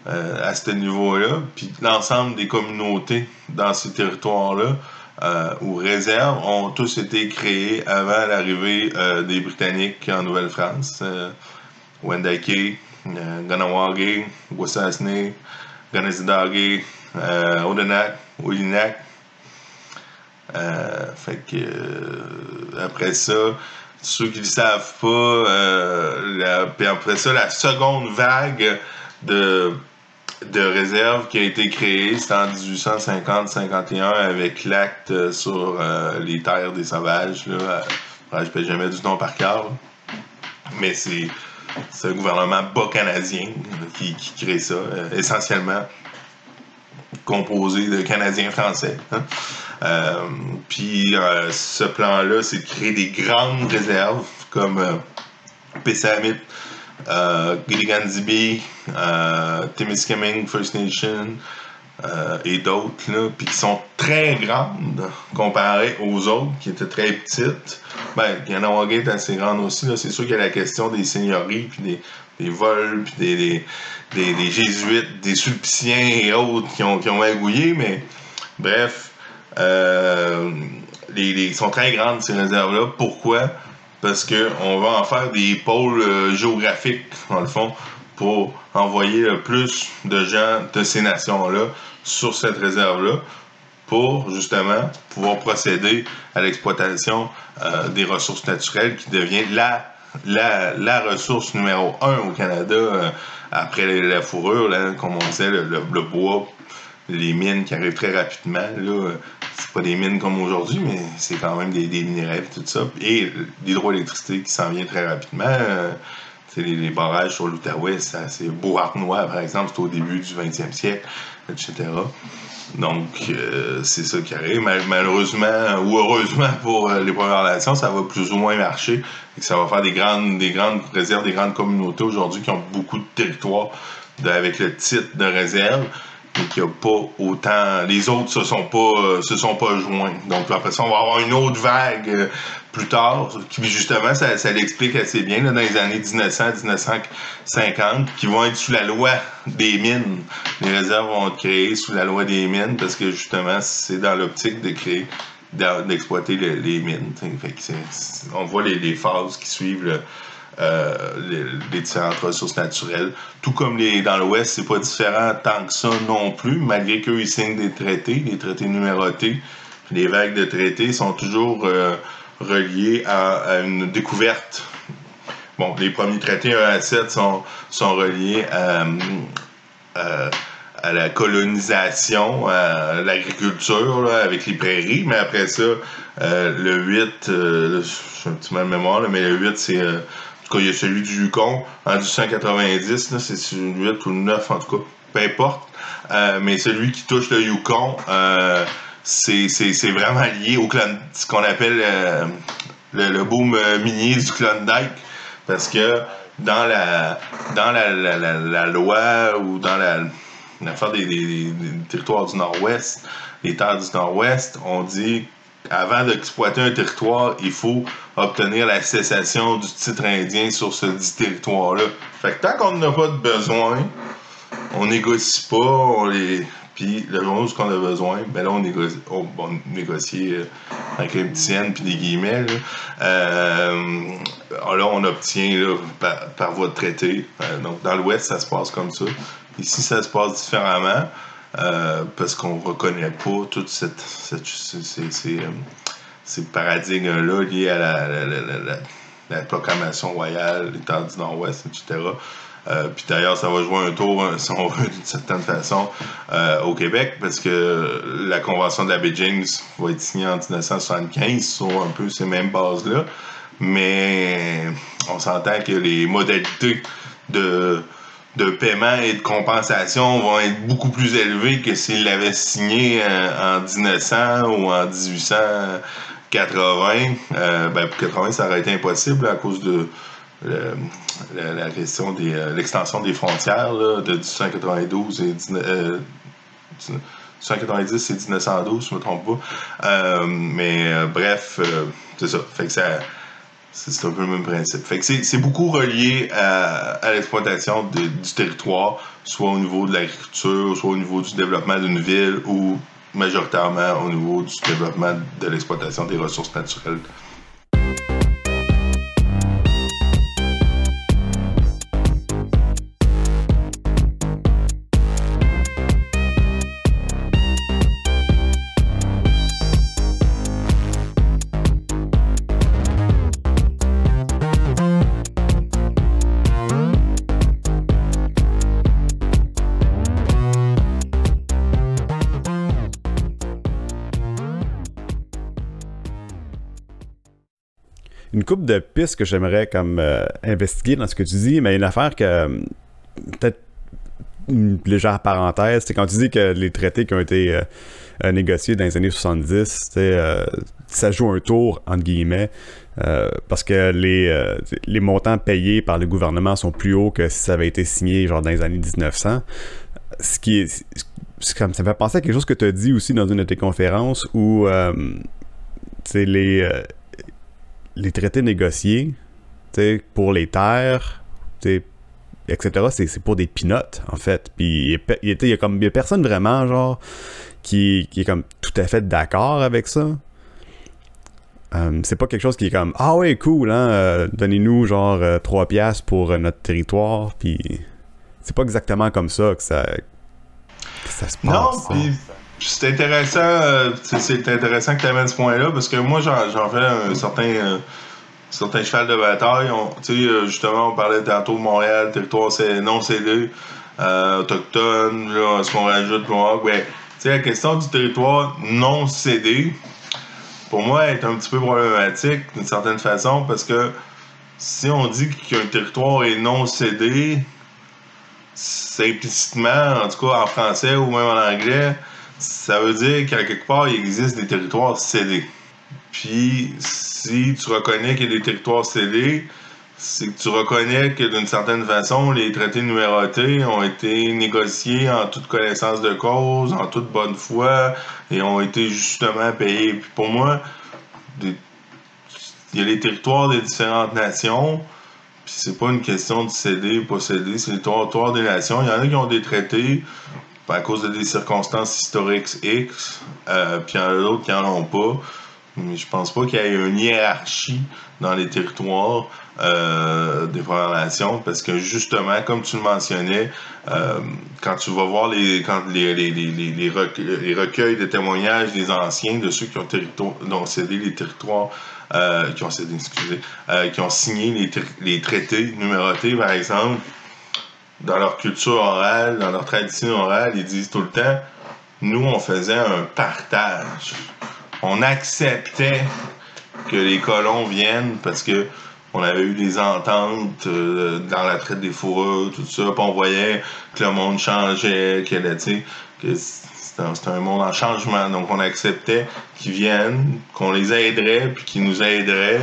à ce niveau-là. Puis l'ensemble des communautés dans ces territoires-là, ou réserves, ont tous été créés avant l'arrivée des Britanniques en Nouvelle-France. Wendake, Ganawagi, Wosasne, Ganazidage, Odanak, Oulinak. Fait que après ça, ceux qui ne le savent pas, puis après ça, la seconde vague de réserve qui a été créée, c'était en 1850-51 avec l'acte sur les terres des sauvages. Là, je ne peux jamais du nom par cœur, mais c'est le gouvernement bas canadien qui crée ça, essentiellement composé de Canadiens français. Hein? Puis ce plan-là, c'est de créer des grandes réserves comme Pessamit, Gilligan-Zibi, Témiscamingue First Nation et d'autres, là, puis qui sont très grandes comparées aux autres qui étaient très petites. Ben, Ganawagi est assez grande aussi. Là. C'est sûr qu'il y a la question des seigneuries, puis des vols, puis des jésuites, des sulpiciens et autres qui ont magouillé, mais bref, sont très grandes ces réserves-là. Pourquoi? Parce qu'on va en faire des pôles géographiques, dans le fond, pour envoyer le plus de gens de ces nations-là sur cette réserve-là, pour justement pouvoir procéder à l'exploitation des ressources naturelles qui devient la la ressource numéro 1 au Canada, après la fourrure, là, comme on disait, le bois, les mines qui arrivent très rapidement. Là, c'est pas des mines comme aujourd'hui, mais c'est quand même des minerais et tout ça. Et l'hydroélectricité qui s'en vient très rapidement. Les barrages sur l'Outaouais, c'est Beauharnois, par exemple, c'est au début du 20e siècle, etc. Donc, c'est ça qui arrive. Malheureusement, ou heureusement pour les Premières Nations, ça va plus ou moins marcher. Et que ça va faire des grandes réserves, des grandes communautés aujourd'hui qui ont beaucoup de territoires avec le titre de réserve. Et qu'il n'y a pas autant. Les autres se sont pas joints. Donc après ça, on va avoir une autre vague plus tard, qui justement, ça l'explique assez bien, là, dans les années 1900-1950, qui vont être sous la loi des mines. Les réserves vont être créées sous la loi des mines, parce que justement, c'est dans l'optique de créer, d'exploiter les mines. Fait que on voit les phases qui suivent les différentes ressources naturelles. Tout comme dans l'Ouest, c'est pas différent tant que ça non plus, malgré qu'eux, ils signent des traités numérotés. Les vagues de traités sont toujours reliées à une découverte. Bon, les premiers traités 1 à 7 sont reliés à la colonisation, à l'agriculture, là, avec les prairies, mais après ça, le 8, je suis un petit mal de mémoire, là, mais le 8, c'est... en tout cas, il y a celui du Yukon en 1890, là, c'est le 8 ou le 9, en tout cas, peu importe. Mais celui qui touche le Yukon, c'est vraiment lié au ce qu'on appelle le boom minier du Klondike, parce que dans la loi ou dans l'affaire des territoires du Nord-Ouest, les terres du Nord-Ouest, on dit avant d'exploiter un territoire, il faut obtenir la cessation du titre indien sur ce dit territoire-là. Fait que tant qu'on n'a pas de besoin, on négocie pas, puis le jour où on a besoin, ben là, on négocie avec un petit N puis des guillemets. Là, on obtient là, par voie de traité. Donc, dans l'Ouest, ça se passe comme ça. Ici, ça se passe différemment. Parce qu'on ne reconnaît pas tous ces paradigmes-là liés à la proclamation royale, les terres du Nord-Ouest, etc. Puis d'ailleurs, ça va jouer un tour, si on veut, d'une certaine façon, au Québec, parce que la Convention de la baie James va être signée en 1975 sur un peu ces mêmes bases-là. Mais on s'entend que les modalités de paiement et de compensation vont être beaucoup plus élevées que s'ils l'avaient signé en 1900 ou en 1880. Pour 80, ça aurait été impossible à cause de la question de l'extension des frontières là, de 1892 et 1890 et 1912, si je ne me trompe pas. Bref, c'est ça. Fait que c'est un peu le même principe. Fait que c'est beaucoup relié à l'exploitation du territoire, soit au niveau de l'agriculture, soit au niveau du développement d'une ville, ou majoritairement au niveau du développement de l'exploitation des ressources naturelles. Une couple de pistes que j'aimerais comme investiguer dans ce que tu dis, mais une affaire que peut-être une légère parenthèse, c'est quand tu dis que les traités qui ont été négociés dans les années 70, ça joue un tour, entre guillemets, parce que les montants payés par le gouvernement sont plus hauts que si ça avait été signé genre dans les années 1900. Ce qui est comme ça me fait penser à quelque chose que tu as dit aussi dans une de tes conférences où les traités négociés pour les terres, etc., c'est pour des peanuts, en fait. Puis il y a personne vraiment, genre, qui est comme tout à fait d'accord avec ça. C'est pas quelque chose qui est comme « Ah ouais, cool, hein, donnez-nous, genre, 3 piastres pour notre territoire. » Puis c'est pas exactement comme ça que ça se passe. Non, puis c'est intéressant, c'est intéressant que tu amènes ce point-là, parce que moi, j'en fais un certain certains chevals de bataille, justement, on parlait tantôt de Montréal, territoire non cédé, autochtone, là, est-ce qu'on rajoute Mohawk? Ben, la question du territoire non cédé, pour moi, est un petit peu problématique d'une certaine façon, parce que si on dit qu'un territoire est non cédé, c'est implicitement, en tout cas en français ou même en anglais, ça veut dire qu'à quelque part, il existe des territoires cédés. Puis, si tu reconnais qu'il y a des territoires cédés, c'est que tu reconnais que d'une certaine façon, les traités numérotés ont été négociés en toute connaissance de cause, en toute bonne foi, et ont été justement payés. Puis pour moi, il y a les territoires des différentes nations, puis c'est pas une question de céder ou pas céder, c'est les territoires des nations. Il y en a qui ont des traités à cause de des circonstances historiques X, puis il y en a d'autres qui en ont pas. Mais je pense pas qu'il y ait une hiérarchie dans les territoires des Premières Nations, parce que justement, comme tu le mentionnais, quand tu vas voir les recueils de témoignages des anciens, de ceux qui ont cédé les territoires, qui ont signé les traités numérotés, par exemple, dans leur culture orale, dans leur tradition orale, ils disent tout le temps, nous, on faisait un partage. On acceptait que les colons viennent parce que on avait eu des ententes dans la traite des fourrures, tout ça, puis on voyait que le monde changeait, que c'était un monde en changement. Donc on acceptait qu'ils viennent, qu'on les aiderait, puis qu'ils nous aideraient.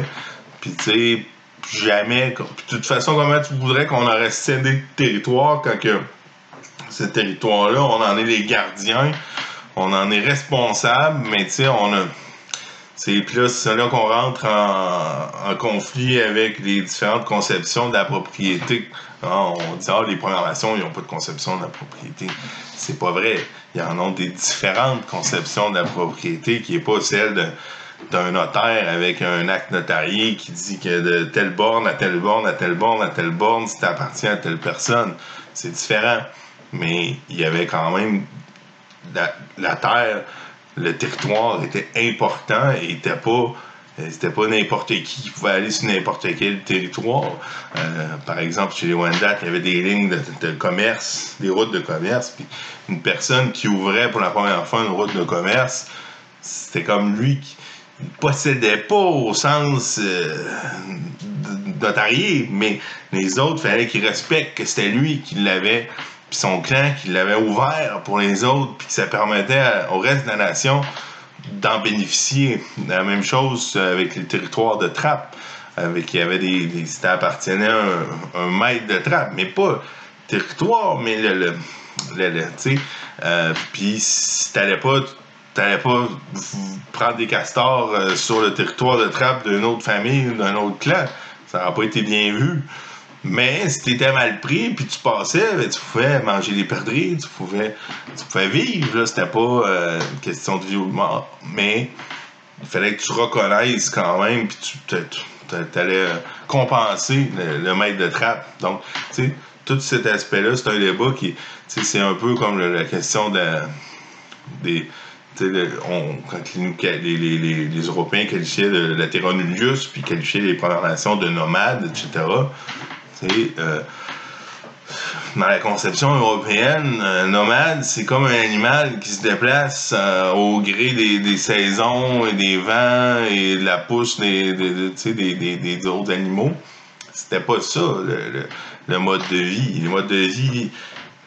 Puis tu sais, jamais... Puis de toute façon, comment tu voudrais qu'on aurait cédé le territoire quand que ce territoire-là, on en est les gardiens, on en est responsable, mais tu sais, on a... Puis là, c'est là qu'on rentre en conflit avec les différentes conceptions de la propriété. On dit, les Premières Nations, ils n'ont pas de conception de la propriété. C'est pas vrai. Ils en ont des différentes conceptions de la propriété qui n'est pas celle d'un notaire avec un acte notarié qui dit que de telle borne à telle borne à telle borne à telle borne, ça appartient à telle personne. C'est différent. Mais il y avait quand même la terre. Le territoire était important et c'était pas n'importe qui pouvait aller sur n'importe quel territoire. Par exemple, chez les Wendat, il y avait des lignes de commerce, des routes de commerce, puis une personne qui ouvrait pour la première fois une route de commerce, c'était comme lui qui ne possédait pas au sens notarié, mais les autres, il fallait qu'ils respectent que c'était lui qui l'avait, puis son clan qui l'avait ouvert pour les autres, puis que ça permettait au reste de la nation d'en bénéficier. La même chose avec les territoires de trappe, il y avait ça appartenait à un maître de trappe, mais pas territoire, mais tu sais, puis si t'allais pas prendre des castors sur le territoire de trappe d'une autre famille, d'un autre clan, ça n'aurait pas été bien vu. Mais si t'étais mal pris, puis tu passais, ben, tu pouvais manger des perdrix, tu pouvais vivre, là, c'était pas une question de vie ou de mort. Mais il fallait que tu reconnaisses quand même, puis tu allais compenser le maître de trappe. Donc, tu sais, tout cet aspect-là, c'est un débat qui, tu sais, c'est un peu comme la question quand les Européens qualifiaient la terra nullius, puis qualifiaient les Premières Nations de nomades, etc., dans la conception européenne, nomade, c'est comme un animal qui se déplace au gré des saisons et des vents et de la pousse des autres animaux. C'était pas ça, le mode de vie. Le mode de vie,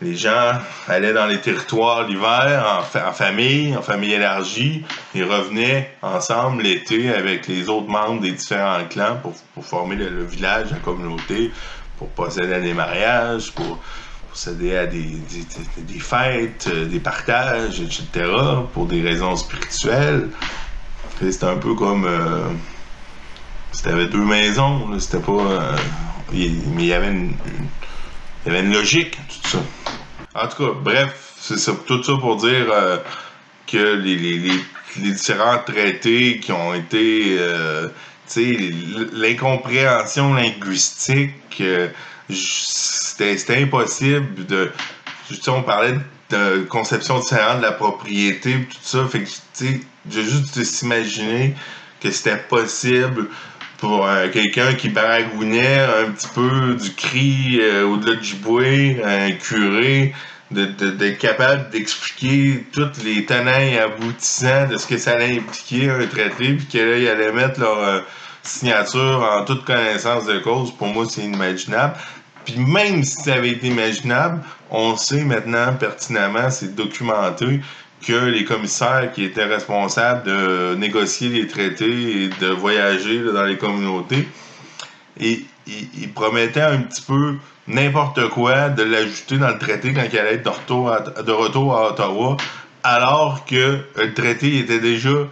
les gens allaient dans les territoires l'hiver en famille élargie, et revenaient ensemble l'été avec les autres membres des différents clans pour former le village, la communauté, pour procéder à des mariages, pour procéder à des fêtes, des partages, etc., pour des raisons spirituelles. C'était un peu comme... si t'avais deux maisons, là, c'était pas... mais il y avait une logique, tout ça. En tout cas, bref, c'est ça, tout ça pour dire que les différents traités qui ont été... l'incompréhension linguistique, c'était impossible de... On parlait de conception différente de la propriété, tout ça, fait que, tu sais, j'ai juste s'imaginer que c'était possible pour quelqu'un qui baragouinait un petit peu du cri au-delà du bouet, un curé, d'être capable d'expliquer tous les tenants et aboutissants de ce que ça allait impliquer un traité, puis que là, ils allaient mettre leur signature en toute connaissance de cause. Pour moi, c'est inimaginable. Puis même si ça avait été imaginable, on sait maintenant pertinemment, c'est documenté, que les commissaires qui étaient responsables de négocier les traités et de voyager là, dans les communautés, et ils promettaient un petit peu n'importe quoi de l'ajouter dans le traité quand il allait être de retour à Ottawa, alors que le traité était déjà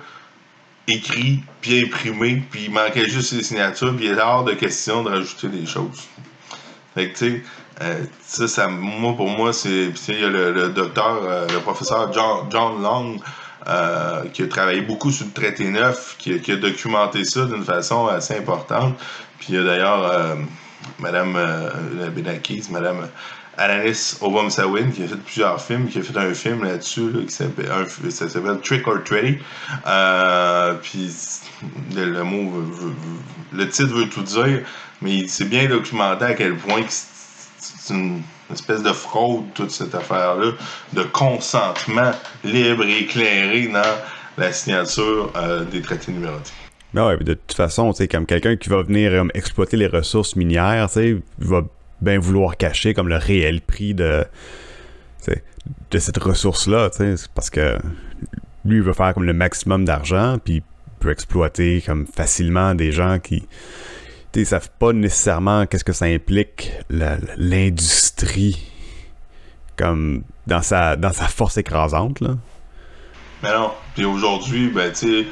écrit, puis imprimé, puis il manquait juste les signatures, puis il était hors de question de rajouter des choses. Fait que, tu sais, pour moi, c'est. Il y a le docteur, le professeur John Long, qui a travaillé beaucoup sur le traité neuf, qui a documenté ça d'une façon assez importante. Puis il y a d'ailleurs Madame Benakis, Madame Alanis Obomsawin, qui a fait plusieurs films, qui a fait un film là-dessus, là, ça s'appelle Trick or Treaty. Puis le titre veut tout dire, mais c'est bien documenté à quel point c'est une espèce de fraude, toute cette affaire-là, de consentement libre et éclairé dans la signature des traités numérotés. Ben ouais, de toute façon, tu sais, comme quelqu'un qui va venir exploiter les ressources minières, tu sais, va bien vouloir cacher comme le réel prix de cette ressource-là, tu sais, parce que lui, il veut faire comme le maximum d'argent, puis il peut exploiter comme facilement des gens qui ne savent pas nécessairement qu'est-ce que ça implique l'industrie comme dans sa force écrasante, là. Mais non, puis aujourd'hui, ben tu sais,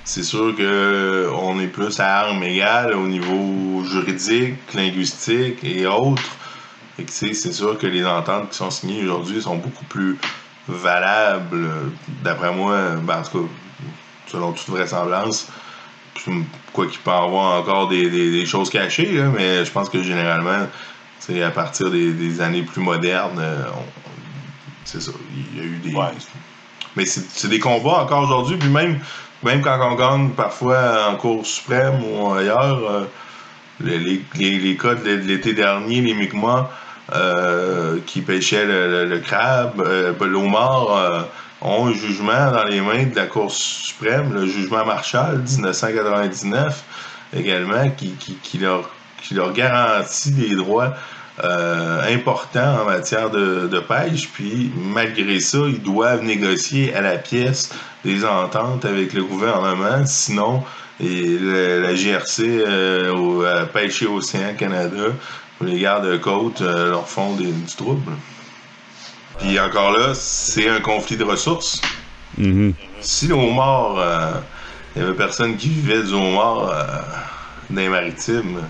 c'est sûr que on est plus à armes égales au niveau juridique, linguistique et autres. Et que c'est sûr que les ententes qui sont signées aujourd'hui sont beaucoup plus valables, d'après moi, ben, en tout cas, selon toute vraisemblance. Quoi qu'il peut y avoir encore des choses cachées, là, mais je pense que généralement, à partir des années plus modernes, c'est ça, il y a eu des... Ouais. Mais c'est des combats encore aujourd'hui, puis même quand on gagne parfois en Cour suprême ou ailleurs, les cas de l'été dernier, les Mi'kmaq qui pêchaient le crabe, l'homard, ont un jugement dans les mains de la Cour suprême, le jugement Marshall 1999 également, qui leur garantit des droits importants en matière de pêche, puis malgré ça, ils doivent négocier à la pièce des ententes avec le gouvernement, sinon la GRC, Pêche et Océan Canada, les gardes-côtes leur font du trouble. Puis encore là, c'est un conflit de ressources. Mm-hmm. Si le homard, il y avait personne qui vivait du homard dans les maritimes,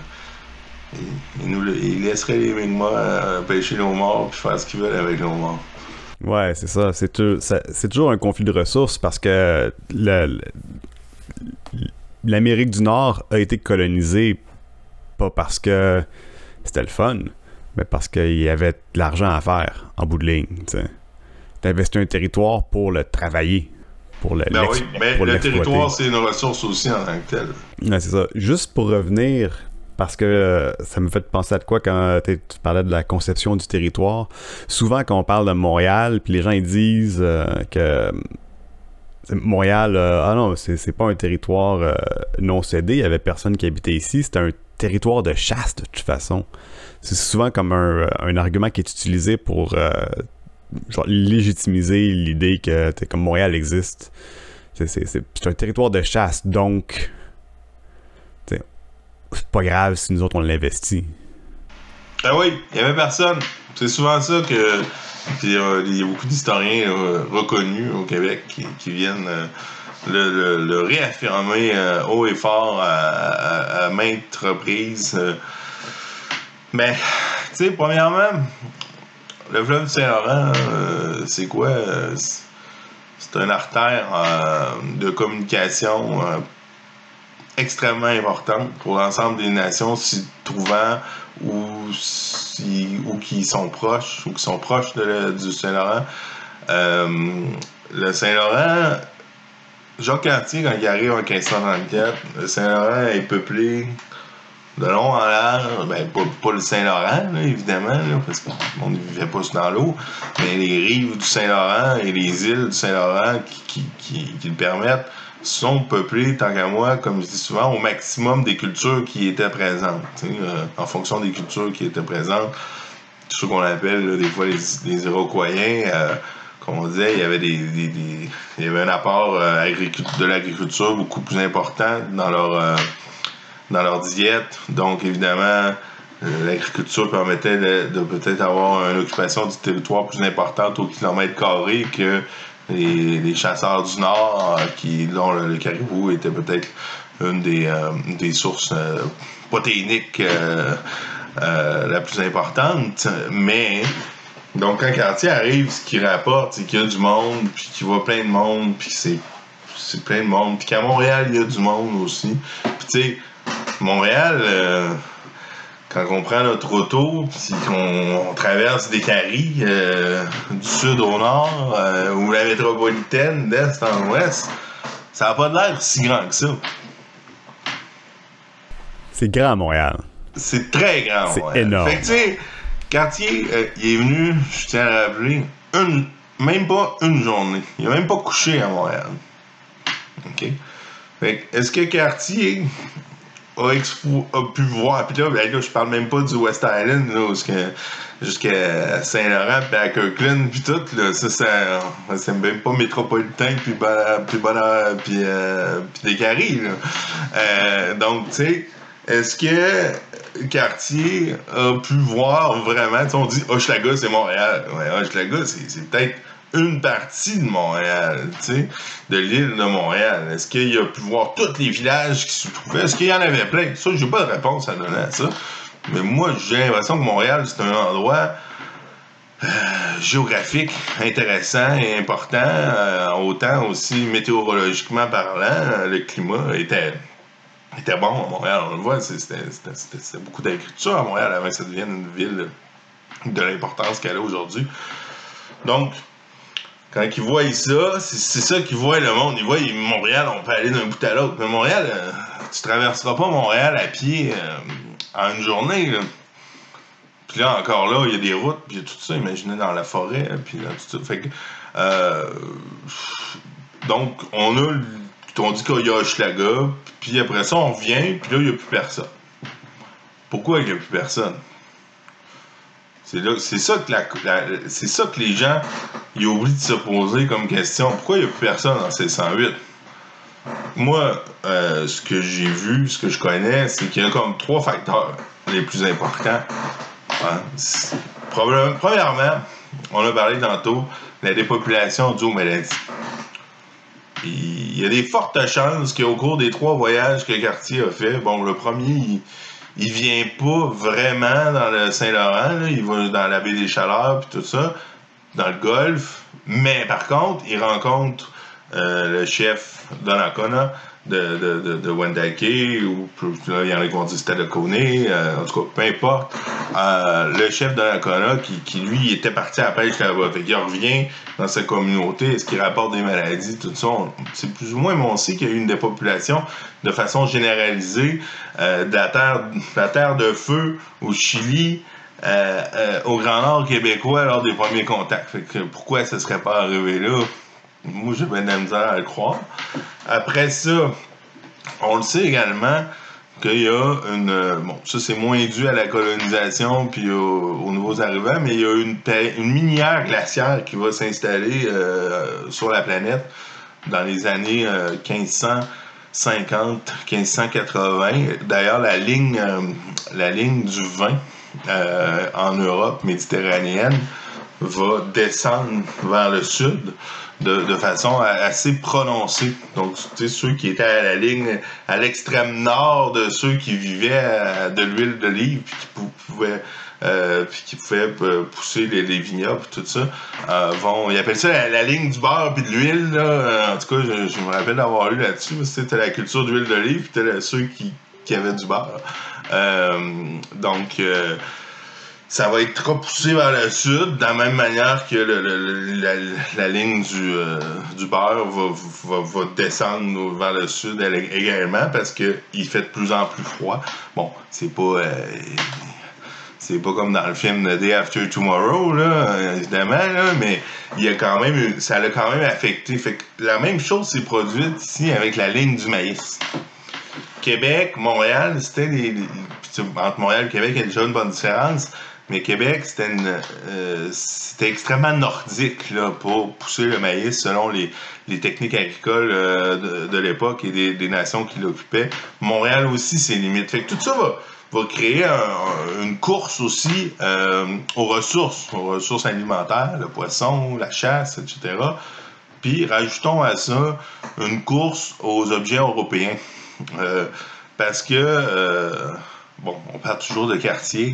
il laisserait les Mi'kmaq pêcher le homard puis faire ce qu'ils veulent avec le homard. Ouais, c'est ça. C'est toujours un conflit de ressources parce que l'Amérique du Nord a été colonisée pas parce que c'était le fun, mais parce qu'il y avait de l'argent à faire en bout de ligne. T'investis un territoire pour le travailler. Pour le territoire, c'est une ressource aussi en tant que telle. Ouais, c'est ça. Juste pour revenir, parce que ça me fait penser à de quoi quand tu parlais de la conception du territoire. Souvent, quand on parle de Montréal, puis les gens ils disent que Montréal, ah non, c'est pas un territoire non cédé, il y avait personne qui habitait ici, c'était un territoire de chasse de toute façon. C'est souvent comme un argument qui est utilisé pour genre légitimiser l'idée que comme Montréal existe. C'est un territoire de chasse, donc c'est pas grave si nous autres on l'investit. Ah oui, il y avait personne. C'est souvent ça que... Puis il y a beaucoup d'historiens reconnus au Québec qui viennent le réaffirmer haut et fort à maintes reprises. Mais, tu sais, premièrement, le fleuve Saint-Laurent, c'est quoi? C'est une artère de communication extrêmement importante pour l'ensemble des nations s'y trouvant ou qui sont proches du Saint-Laurent. Le Saint-Laurent Jacques Cartier, quand il arrive en 1534, le Saint-Laurent est peuplé de long en large, ben pas le Saint-Laurent, là, évidemment, là, parce qu'on ne vivait pas dans l'eau, mais les rives du Saint-Laurent et les îles du Saint-Laurent qui le permettent sont peuplées, tant qu'à moi, comme je dis souvent, au maximum des cultures qui étaient présentes. En fonction des cultures qui étaient présentes, ce qu'on appelle là, des fois les Iroquois, comme on disait, il y avait un apport de l'agriculture beaucoup plus important dans leur diète. Donc, évidemment, l'agriculture permettait de peut-être avoir une occupation du territoire plus importante au kilomètre carré que les chasseurs du Nord, dont le caribou était peut-être une des sources protéiniques la plus importante. Mais, donc, quand Cartier arrive, ce qu'il rapporte, c'est qu'il y a du monde, puis qu'il voit plein de monde, puis que c'est plein de monde, puis qu'à Montréal, il y a du monde aussi. Puis, tu sais, Montréal, quand on prend notre auto, puis qu'on traverse des caries du sud au nord, ou la métropolitaine d'est en ouest, ça n'a pas l'air si grand que ça. C'est grand à Montréal. C'est très grand à Montréal. C'est énorme. Fait que tu sais, Cartier, il est venu, je tiens à rappeler, même pas une journée. Il a même pas couché à Montréal. OK? Fait que, est-ce que Cartier a pu voir, puis là, je parle même pas du West Island, là, jusqu'à Saint-Laurent, puis à Kirkland, puis tout, là, c'est même pas métropolitain, puis des caries, là. Donc, tu sais, est-ce que Cartier a pu voir vraiment, on dit Hochelaga, c'est Montréal. Ouais, Hochelaga, c'est peut-être une partie de Montréal, tu sais, de l'île de Montréal. Est-ce qu'il a pu voir tous les villages qui se trouvaient? Est-ce qu'il y en avait plein? Ça, j'ai pas de réponse à donner à ça. Mais moi, j'ai l'impression que Montréal, c'est un endroit géographique intéressant et important, autant aussi météorologiquement parlant, le climat était bon à Montréal. On le voit, c'était beaucoup d'agriculture à Montréal avant que ça devienne une ville de l'importance qu'elle a aujourd'hui. Donc, quand ils voient ça, c'est ça qu'ils voient le monde. Ils voient Montréal, on peut aller d'un bout à l'autre. Mais Montréal, tu traverseras pas Montréal à pied en une journée. Là. Puis là, encore là, il y a des routes, puis il y a tout ça, imaginez dans la forêt, puis là, tout ça. Fait que, donc, on dit qu'il y a Hochelaga, puis après ça, on revient, puis là, il n'y a plus personne. Pourquoi il n'y a plus personne? C'est ça que les gens ils oublient de se poser comme question. Pourquoi il n'y a plus personne dans ces 108? Moi, ce que j'ai vu, ce que je connais, c'est qu'il y a comme 3 facteurs les plus importants. Hein? Premièrement, on a parlé tantôt de la dépopulation due aux maladies. Il y a des fortes chances qu'au cours des 3 voyages que Cartier a fait, bon, le premier, il vient pas vraiment dans le Saint-Laurent, là, il va dans la baie des Chaleurs puis tout ça, dans le Golfe, mais par contre, il rencontre le chef Donnacona de Wendake, ou là, il y en a qui vont dire c'était le Coney, en tout cas, peu importe. Le chef Donnacona qui lui était parti à la pêche là-bas. Fait qu'il revient dans sa communauté, est-ce qu'il rapporte des maladies, tout ça. C'est plus ou moins, mais on sait qu'il y a eu une dépopulation de façon généralisée de la terre de feu au Chili, au Grand Nord québécois lors des premiers contacts. Fait que pourquoi ça serait pas arrivé là? Moi, j'ai bien de la misère à le croire. Après ça, on le sait également qu'il y a une... Bon, ça, c'est moins dû à la colonisation puis aux nouveaux arrivants, mais il y a une minière glaciaire qui va s'installer sur la planète dans les années 1550, 1580. D'ailleurs, la ligne du vin en Europe méditerranéenne va descendre vers le sud de façon assez prononcée. Donc, tu sais, ceux qui étaient à la ligne, à l'extrême nord de ceux qui vivaient de l'huile d'olive, puis qui pouvaient pousser les vignobles, puis tout ça, ils appellent ça la ligne du beurre puis de l'huile, là. En tout cas, je me rappelle d'avoir lu là-dessus, parce que c'était la culture d'huile d'olive, puis c'était ceux qui avaient du beurre. Donc, ça va être repoussé vers le sud, de la même manière que la ligne du beurre va descendre vers le sud également, parce qu'il fait de plus en plus froid. Bon, c'est pas comme dans le film The Day After Tomorrow, là, évidemment, là, mais ça l'a quand même affecté. Fait que la même chose s'est produite ici avec la ligne du maïs. Québec, Montréal, c'était entre Montréal et Québec, il y a déjà une bonne différence, mais Québec, c'était extrêmement nordique là, pour pousser le maïs selon les techniques agricoles de l'époque et des nations qui l'occupaient. Montréal aussi, c'est limite. Fait que tout ça va créer une course aussi aux ressources alimentaires, le poisson, la chasse, etc. Puis rajoutons à ça une course aux objets européens. Parce que, on parle toujours de quartier,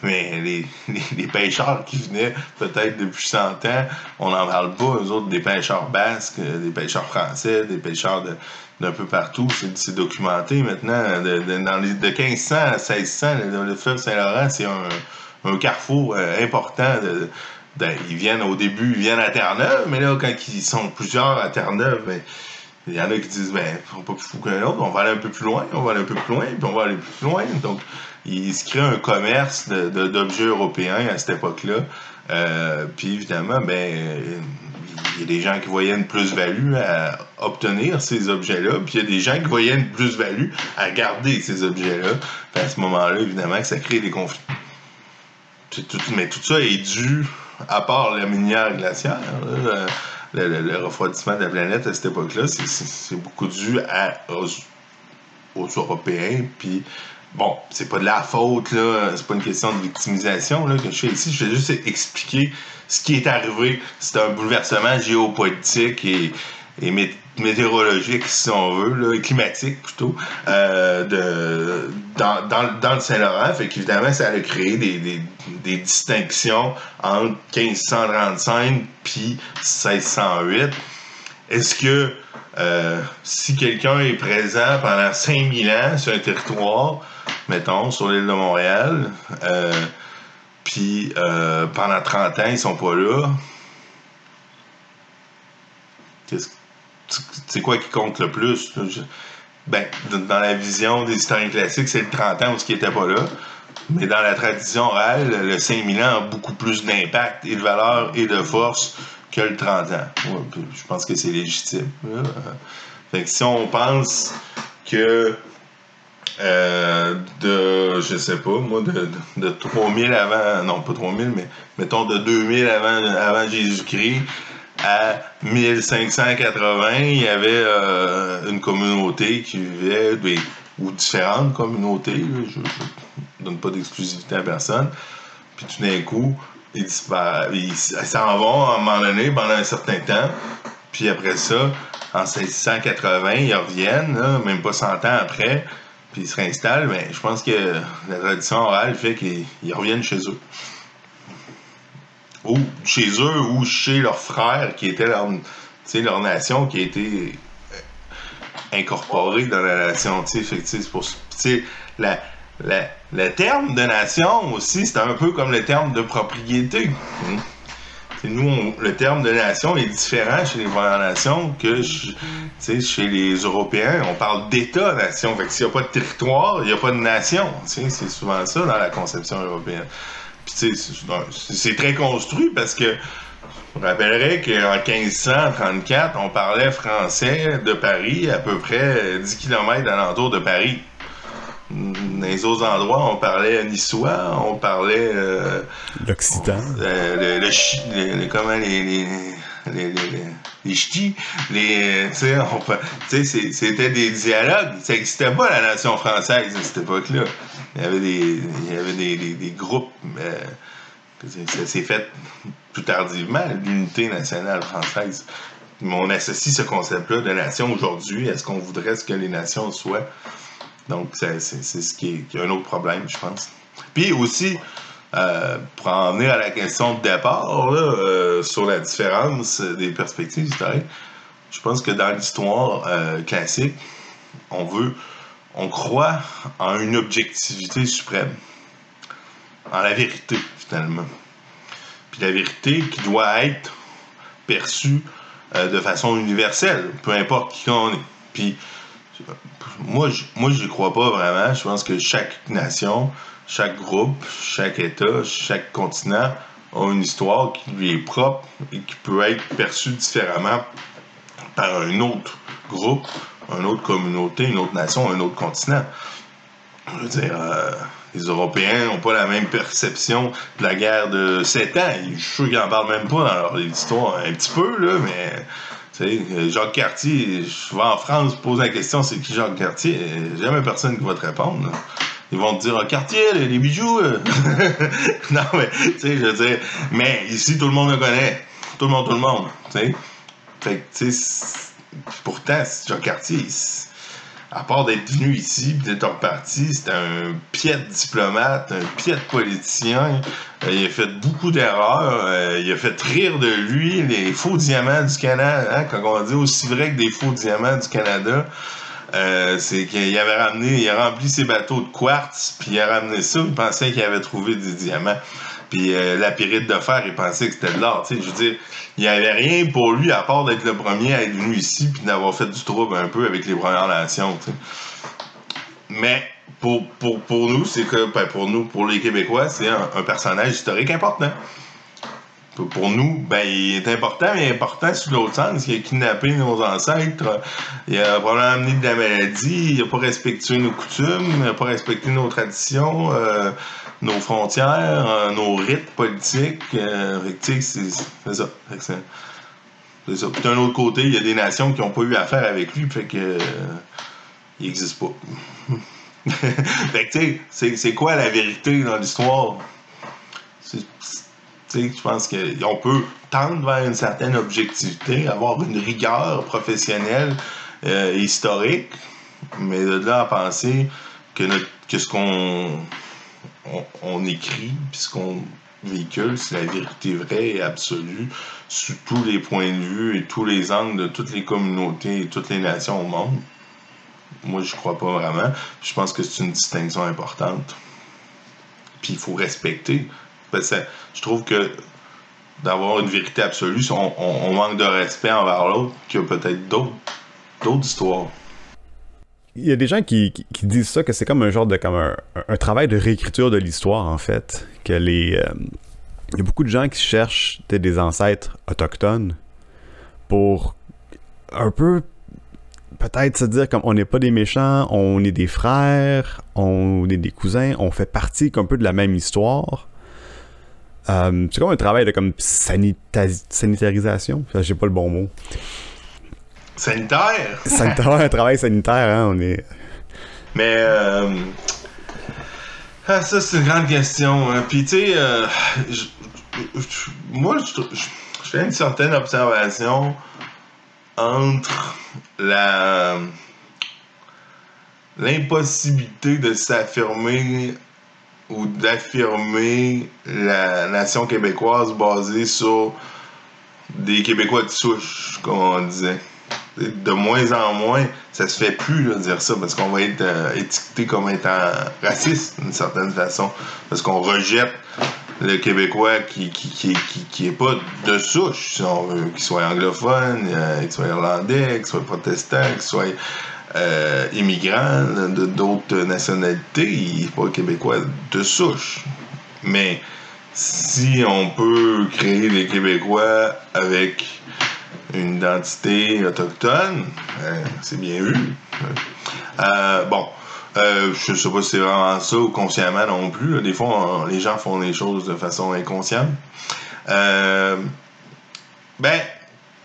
mais les pêcheurs qui venaient peut-être depuis 100 ans, on n'en parle pas, eux autres, des pêcheurs basques, des pêcheurs français, des pêcheurs d'un peu partout. C'est documenté maintenant. De 1500 à 1600, le fleuve Saint-Laurent, c'est un carrefour important. Ils viennent à Terre-Neuve, mais là, quand ils sont plusieurs à Terre-Neuve, il y en a qui disent, on pas plus fou qu'un autre, on va aller un peu plus loin, puis on va aller plus loin. Donc, il se crée un commerce d'objets européens à cette époque-là. Puis, évidemment, il y a des gens qui voyaient une plus-value à obtenir ces objets-là, puis il y a des gens qui voyaient une plus-value à garder ces objets-là. Puis à ce moment-là, évidemment, que ça crée des conflits. Mais tout ça est dû, à part la minière glaciaire, là, le refroidissement de la planète à cette époque-là, c'est beaucoup dû aux Européens. Puis, c'est pas de la faute, là, c'est pas une question de victimisation là, que je fais ici. Je vais juste expliquer ce qui est arrivé. C'est un bouleversement géopolitique et météorologique, si on veut, là, et climatique plutôt, dans le Saint-Laurent. Fait qu'évidemment, ça a créé des distinctions entre 1535 puis 1608. Est-ce que si quelqu'un est présent pendant 5000 ans sur un territoire, mettons, sur l'île de Montréal, puis pendant 30 ans, ils sont pas là, c'est quoi qui compte le plus? Dans la vision des historiens classiques, c'est le 30 ans où il n'était pas là. Mais dans la tradition orale, le 5000 ans a beaucoup plus d'impact et de valeur et de force que le 30 ans. Ouais, je pense que c'est légitime. Fait que si on pense que je sais pas, moi, de 3000 avant, non pas 3000, mais mettons de 2000 avant Jésus-Christ, à 1580, il y avait une communauté qui vivait, ou différentes communautés, là, je ne donne pas d'exclusivité à personne, puis tout d'un coup, ils s'en vont à un moment donné, pendant un certain temps, puis après ça, en 1680, ils reviennent, là, même pas 100 ans après, puis ils se réinstallent, mais je pense que la tradition orale fait qu'ils reviennent chez eux. Ou chez eux, ou chez leurs frères, qui étaient leur nation, qui a été incorporée dans la nation. Le terme de nation aussi, c'est un peu comme le terme de propriété. Nous, le terme de nation est différent chez les Premières Nations que chez les Européens. On parle d'État-nation. Fait que s'il n'y a pas de territoire, il n'y a pas de nation. C'est souvent ça dans la conception européenne. Puis c'est très construit parce que je rappellerai qu'en 1534, on parlait français de Paris à peu près 10 km alentour de Paris. Dans les autres endroits, on parlait niçois, on parlait l'occitan, les ch'tis, c'était des dialogues. Ça n'existait pas la nation française à cette époque-là. Il y avait des groupes. Ça s'est fait plus tardivement, l'unité nationale française. Mais on associe ce concept-là de nation aujourd'hui à ce qu'on voudrait que les nations soient. Donc, c'est ce qui est un autre problème, je pense. Puis aussi, pour en venir à la question de départ, là, sur la différence des perspectives historiques, je pense que dans l'histoire classique, on croit en une objectivité suprême. en la vérité, finalement. Puis la vérité qui doit être perçue de façon universelle, peu importe qui on est. Puis moi, j'y crois pas vraiment. Je pense que chaque nation, chaque groupe, chaque État, chaque continent a une histoire qui lui est propre et qui peut être perçue différemment par un autre groupe, une autre communauté, une autre nation, un autre continent. Je veux dire, les Européens n'ont pas la même perception de la guerre de 7 ans. Je suis sûr qu'ils n'en parlent même pas dans leur histoire. Un petit peu, là, mais... Tu sais, Jacques Cartier, je vais en France poser la question, c'est qui Jacques Cartier? Jamais personne qui va te répondre. Là. Ils vont te dire, Cartier, les bijoux. Non, mais, tu sais, je veux dire, mais ici, tout le monde le connaît. Tout le monde, tu sais. Fait que, tu sais, pourtant, Jacques Cartier, à part d'être venu ici et d'être reparti, c'était un piètre diplomate, un piètre politicien. Il a fait beaucoup d'erreurs. Il a fait rire de lui les faux diamants du Canada. Hein, quand on dit aussi vrai que des faux diamants du Canada, c'est qu'il il a rempli ses bateaux de quartz, puis il a ramené ça. Il pensait qu'il avait trouvé des diamants. Puis la pyrite de fer, il pensait que c'était de l'or. Je veux dire, il n'y avait rien pour lui à part d'être le premier à être venu ici puis d'avoir fait du trouble un peu avec les Premières Nations. T'sais. Mais pour nous, c'est que pour les Québécois, c'est un personnage historique important. Pour nous, ben, il est important, mais important sous l'autre sens. Il a kidnappé nos ancêtres, il a probablement amené de la maladie, il n'a pas respecté nos coutumes, il n'a pas respecté nos traditions, nos frontières, nos rites politiques. C'est ça. C'est ça. Puis d'un autre côté, il y a des nations qui n'ont pas eu affaire avec lui, fait que il n'existe pas. Fait que tu sais, c'est quoi la vérité dans l'histoire? Je pense qu'on peut tendre vers une certaine objectivité, avoir une rigueur professionnelle et historique, mais de là à penser que ce qu'on on écrit, puis ce qu'on véhicule, c'est la vérité vraie et absolue sous tous les points de vue et tous les angles de toutes les communautés et toutes les nations au monde. Moi, je crois pas vraiment. Je pense que c'est une distinction importante. Puis il faut respecter. Parce que je trouve que d'avoir une vérité absolue, on manque de respect envers l'autre, qu'il y a peut-être d'autres histoires. Il y a des gens qui disent ça, que c'est comme un genre de un travail de réécriture de l'histoire, en fait. Que il y a beaucoup de gens qui cherchent des ancêtres autochtones pour un peu peut-être se dire comme on n'est pas des méchants, on est des frères, on est des cousins, on fait partie un peu de la même histoire. C'est comme un travail de comme sanitarisation. J'ai pas le bon mot. Sanitaire? Un travail sanitaire, hein, on est... Mais, ça, c'est une grande question. Hein. Puis, tu sais, moi, je fais une certaine observation entre l'impossibilité de s'affirmer ou d'affirmer la nation québécoise basée sur des Québécois de souche, comme on disait. De moins en moins, ça se fait plus là, de dire ça, parce qu'on va être étiqueté comme étant raciste d'une certaine façon, parce qu'on rejette le Québécois qui est pas de souche, si on veut, qu'il soit anglophone, qu'il soit irlandais, qu'il soit protestant, qu'il soit immigrant d'autres nationalités, il n'est pas Québécois de souche. Mais si on peut créer des Québécois avec une identité autochtone, c'est bien vu. Je sais pas si c'est vraiment ça ou consciemment non plus. Là. Des fois, les gens font les choses de façon inconsciente.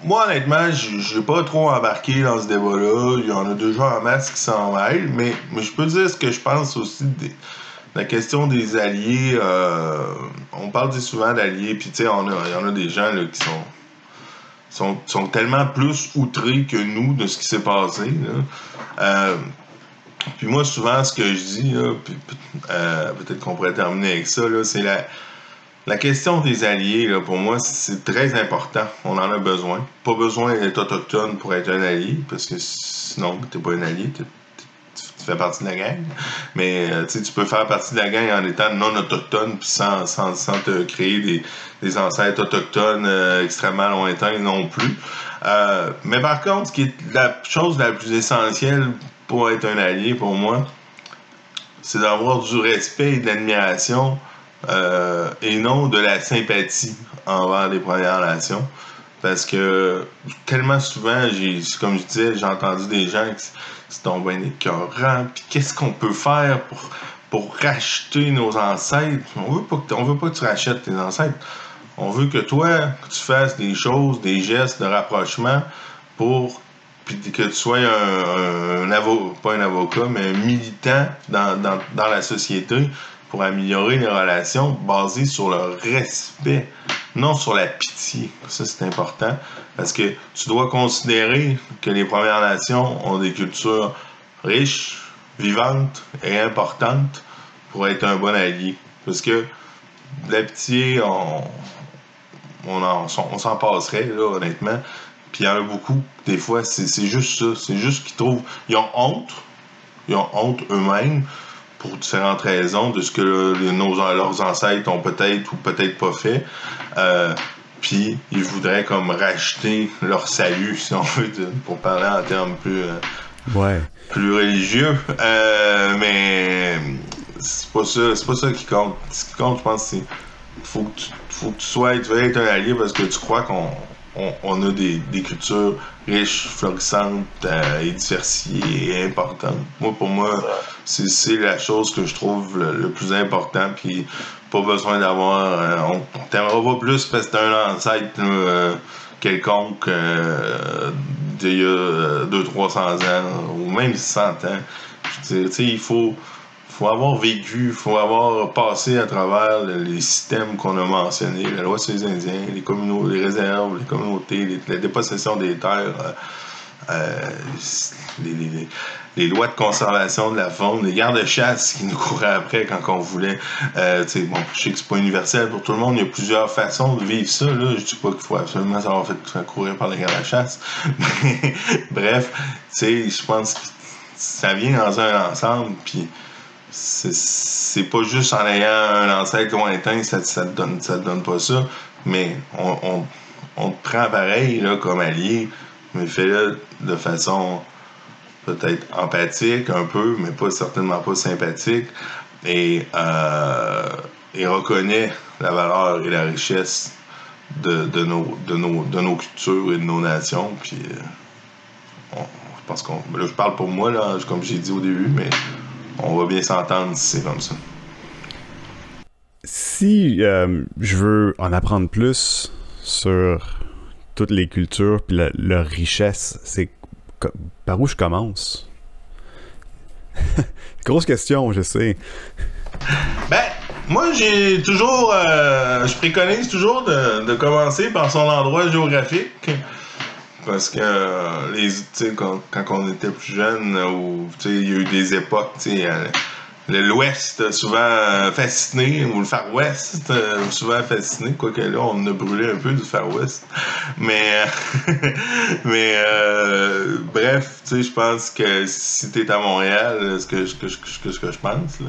Moi, honnêtement, j'ai pas trop embarqué dans ce débat-là. Il y en a déjà en masse qui s'en mêlent, mais je peux dire ce que je pense aussi de la question des alliés. On parle souvent d'alliés, puis tu sais, il y en a des gens là, qui sont tellement plus outrés que nous de ce qui s'est passé. Là. Puis moi, souvent, ce que je dis, là, peut-être qu'on pourrait terminer avec ça, là, c'est la question des alliés, là, pour moi, c'est très important. On en a besoin. Pas besoin d'être autochtone pour être un allié, parce que sinon, t'es pas un allié. fais partie de la gang. Mais tu peux faire partie de la gang en étant non autochtone puis sans te créer des ancêtres autochtones extrêmement lointains non plus. Mais par contre, ce qui est la chose la plus essentielle pour être un allié pour moi, c'est d'avoir du respect et de l'admiration et non de la sympathie envers les Premières Nations. Parce que tellement souvent, comme je disais, j'ai entendu des gens qui c'est donc bien écœurant, puis qu'est-ce qu'on peut faire pour racheter nos ancêtres? On veut pas que tu rachètes tes ancêtres. On veut que toi, tu fasses des choses, des gestes de rapprochement puis que tu sois un avocat, pas un avocat, mais un militant dans la société pour améliorer les relations basées sur le respect, non sur la pitié. Ça, c'est important, parce que tu dois considérer que les Premières Nations ont des cultures riches, vivantes et importantes pour être un bon allié. Parce que la pitié, on s'en passerait, là, honnêtement. Puis il y en a beaucoup, des fois, c'est juste ça. C'est juste qu'ils trouvent... Ils ont honte eux-mêmes pour différentes raisons de ce que leurs ancêtres ont peut-être ou peut-être pas fait. Puis ils voudraient comme racheter leur salut, si on veut, pour parler en termes plus religieux. Mais c'est pas ça qui compte. Ce qui compte, je pense, c'est faut que tu veux être un allié parce que tu crois qu'on a des cultures riches, florissantes et diversifiées et importantes. Pour moi, c'est la chose que je trouve le plus important. Puis pas besoin d'avoir... on t'aimera pas plus parce que t'as un ancêtre quelconque d'il y a 200-300 ans ou même 100 ans. Tu sais, il faut avoir vécu, il faut avoir passé à travers les systèmes qu'on a mentionnés, la loi sur les Indiens, les réserves, les communautés, la dépossession des terres, les lois de conservation de la faune, les gardes-chasse qui nous couraient après quand on voulait. Je sais que c'est pas universel pour tout le monde, il y a plusieurs façons de vivre ça. Là. Je dis pas qu'il faut absolument savoir fait courir par les gardes-chasse. Bref, je pense que ça vient dans un ensemble, puis c'est pas juste en ayant un ancêtre lointain, ça te donne pas ça, mais on te prend pareil là, comme allié, mais fais-le de façon peut-être empathique un peu, mais certainement pas sympathique, et reconnais la valeur et la richesse de nos cultures et de nos nations, puis parce que là, je parle pour moi, là, comme j'ai dit au début, mais on va bien s'entendre si c'est comme ça. Si je veux en apprendre plus sur toutes les cultures puis leur richesse, c'est par où je commence? Grosse question, je sais. Ben, moi, j'ai toujours... je préconise toujours de commencer par son endroit géographique. Parce que, quand on était plus jeune, il y a eu des époques, l'Ouest a souvent fasciné, ou le Far West a souvent fasciné, quoique là, on a brûlé un peu du Far West. Mais, bref, je pense que si t'es à Montréal, ce que je pense, là,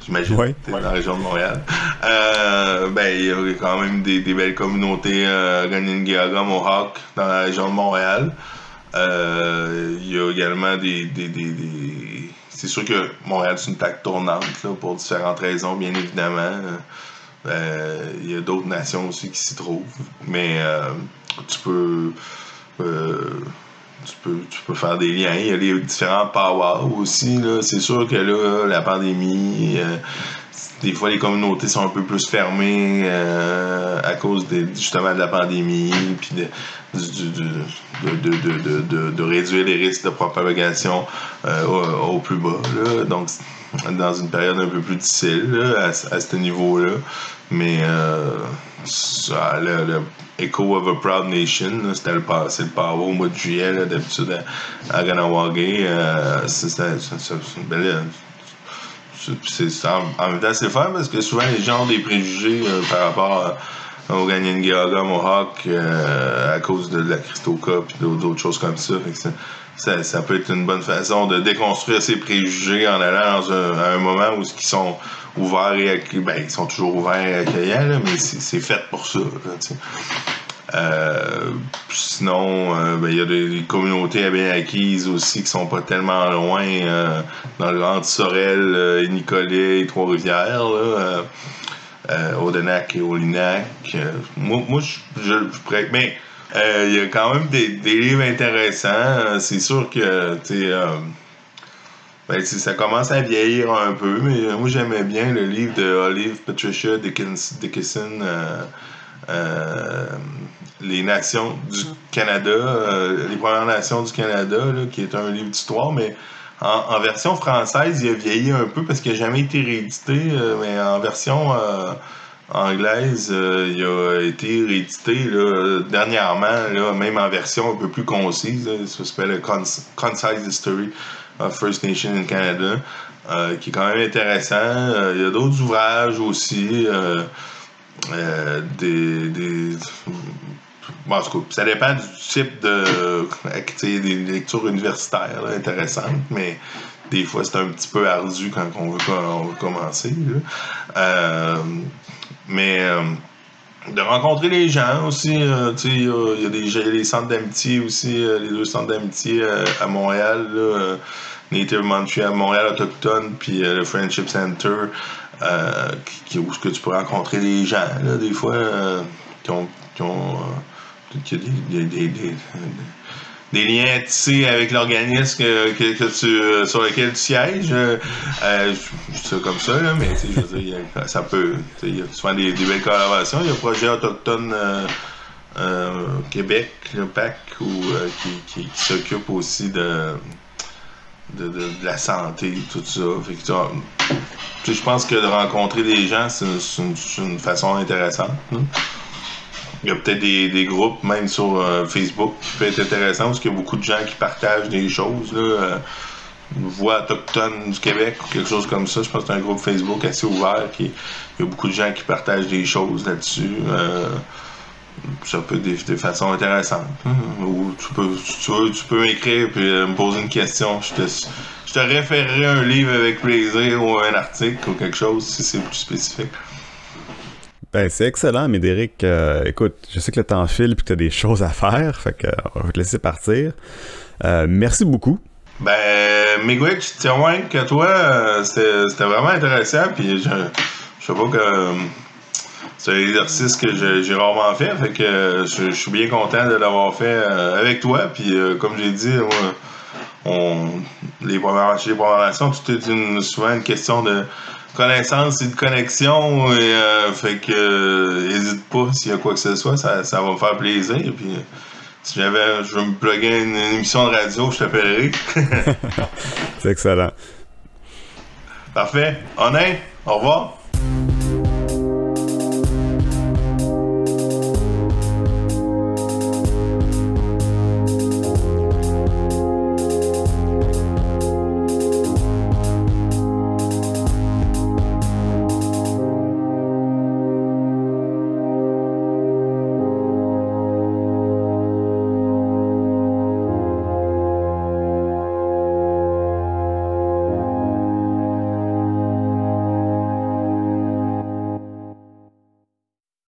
j'imagine que t'es dans la région de Montréal. Il y a quand même des belles communautés Kanien'kehá:ka, Mohawk dans la région de Montréal. Il y a également c'est sûr que Montréal, c'est une plaque tournante là, pour différentes raisons, bien évidemment. Il y a d'autres nations aussi qui s'y trouvent. Mais tu peux faire des liens. Il y a les différents powwows aussi. Là. C'est sûr que là, la pandémie, des fois les communautés sont un peu plus fermées à cause justement de la pandémie, puis de réduire les risques de propagation au plus bas. Là. Donc, dans une période un peu plus difficile là, à ce niveau-là. Mais le Echo of a Proud Nation, là, c'est le powwow au mois de juillet, là, d'habitude à Kahnawake. C'est une belle... en même temps, c'est le fun parce que souvent les gens ont des préjugés par rapport Onondaga Mohawk à cause de la Christoka puis d'autres choses comme ça. Fait que ça peut être une bonne façon de déconstruire ses préjugés en allant à un moment où ils sont ouverts et ils sont toujours ouverts et accueillants, là, mais c'est fait pour ça. Sinon, il y a des communautés abénaquises aussi qui sont pas tellement loin dans le Grand Sorel, et Nicolet et Trois-Rivières. Odenak et Olinac. Moi je pourrais. Mais il y a quand même des livres intéressants. C'est sûr que ça commence à vieillir un peu, mais moi j'aimais bien le livre de Olive Patricia Dickinson, Les Nations du Canada, les Premières Nations du Canada, là, qui est un livre d'histoire, mais en version française, il a vieilli un peu parce qu'il n'a jamais été réédité, mais en version anglaise, il a été réédité là, dernièrement, là, même en version un peu plus concise. Là, ça s'appelle Concise History of First Nation in Canada, qui est quand même intéressant. Il y a d'autres ouvrages aussi, bon, en tout cas, ça dépend du type des lectures universitaires là, intéressantes, mais des fois c'est un petit peu ardu quand on veut commencer. Mais de rencontrer les gens aussi, il y a des centres d'amitié aussi, les 2 centres d'amitié à Montréal, là, Native Montreal, Montréal Autochtone, puis le Friendship Center, où ce que tu peux rencontrer les gens, là, des fois, qui ont des liens tissés avec l'organisme sur lequel tu sièges. C'est comme ça, là, mais je veux dire, ça peut. Il y a souvent des belles collaborations. Il y a le projet autochtone Québec, le PAC, qui s'occupe aussi de la santé, tout ça. Fait que, je pense que de rencontrer des gens, c'est une façon intéressante. Hein? Il y a peut-être des groupes, même sur Facebook, qui peut être intéressant, parce qu'il y a beaucoup de gens qui partagent des choses. Là, Voix autochtone du Québec, ou quelque chose comme ça. Je pense que c'est un groupe Facebook assez ouvert. Il y a beaucoup de gens qui partagent des choses là-dessus. Ça peut être des façons intéressantes. Ou tu peux m'écrire et me poser une question. Je te référerai un livre avec plaisir, ou un article, ou quelque chose, si c'est plus spécifique. Ben, c'est excellent, Médéric. Écoute, je sais que le temps file et que tu as des choses à faire, fait que on va te laisser partir. Merci beaucoup. Ben, Miguel, je témoigne que toi, c'était vraiment intéressant, puis je sais pas que c'est un exercice que j'ai rarement fait que je suis bien content de l'avoir fait avec toi, puis comme j'ai dit, les programmations, tout est souvent une question de connaissance et de connexion, et fait que hésite pas s'il y a quoi que ce soit, ça va me faire plaisir. Puis si je veux me plugger une émission de radio, je t'appellerai. C'est excellent. Parfait. Honnête, au revoir.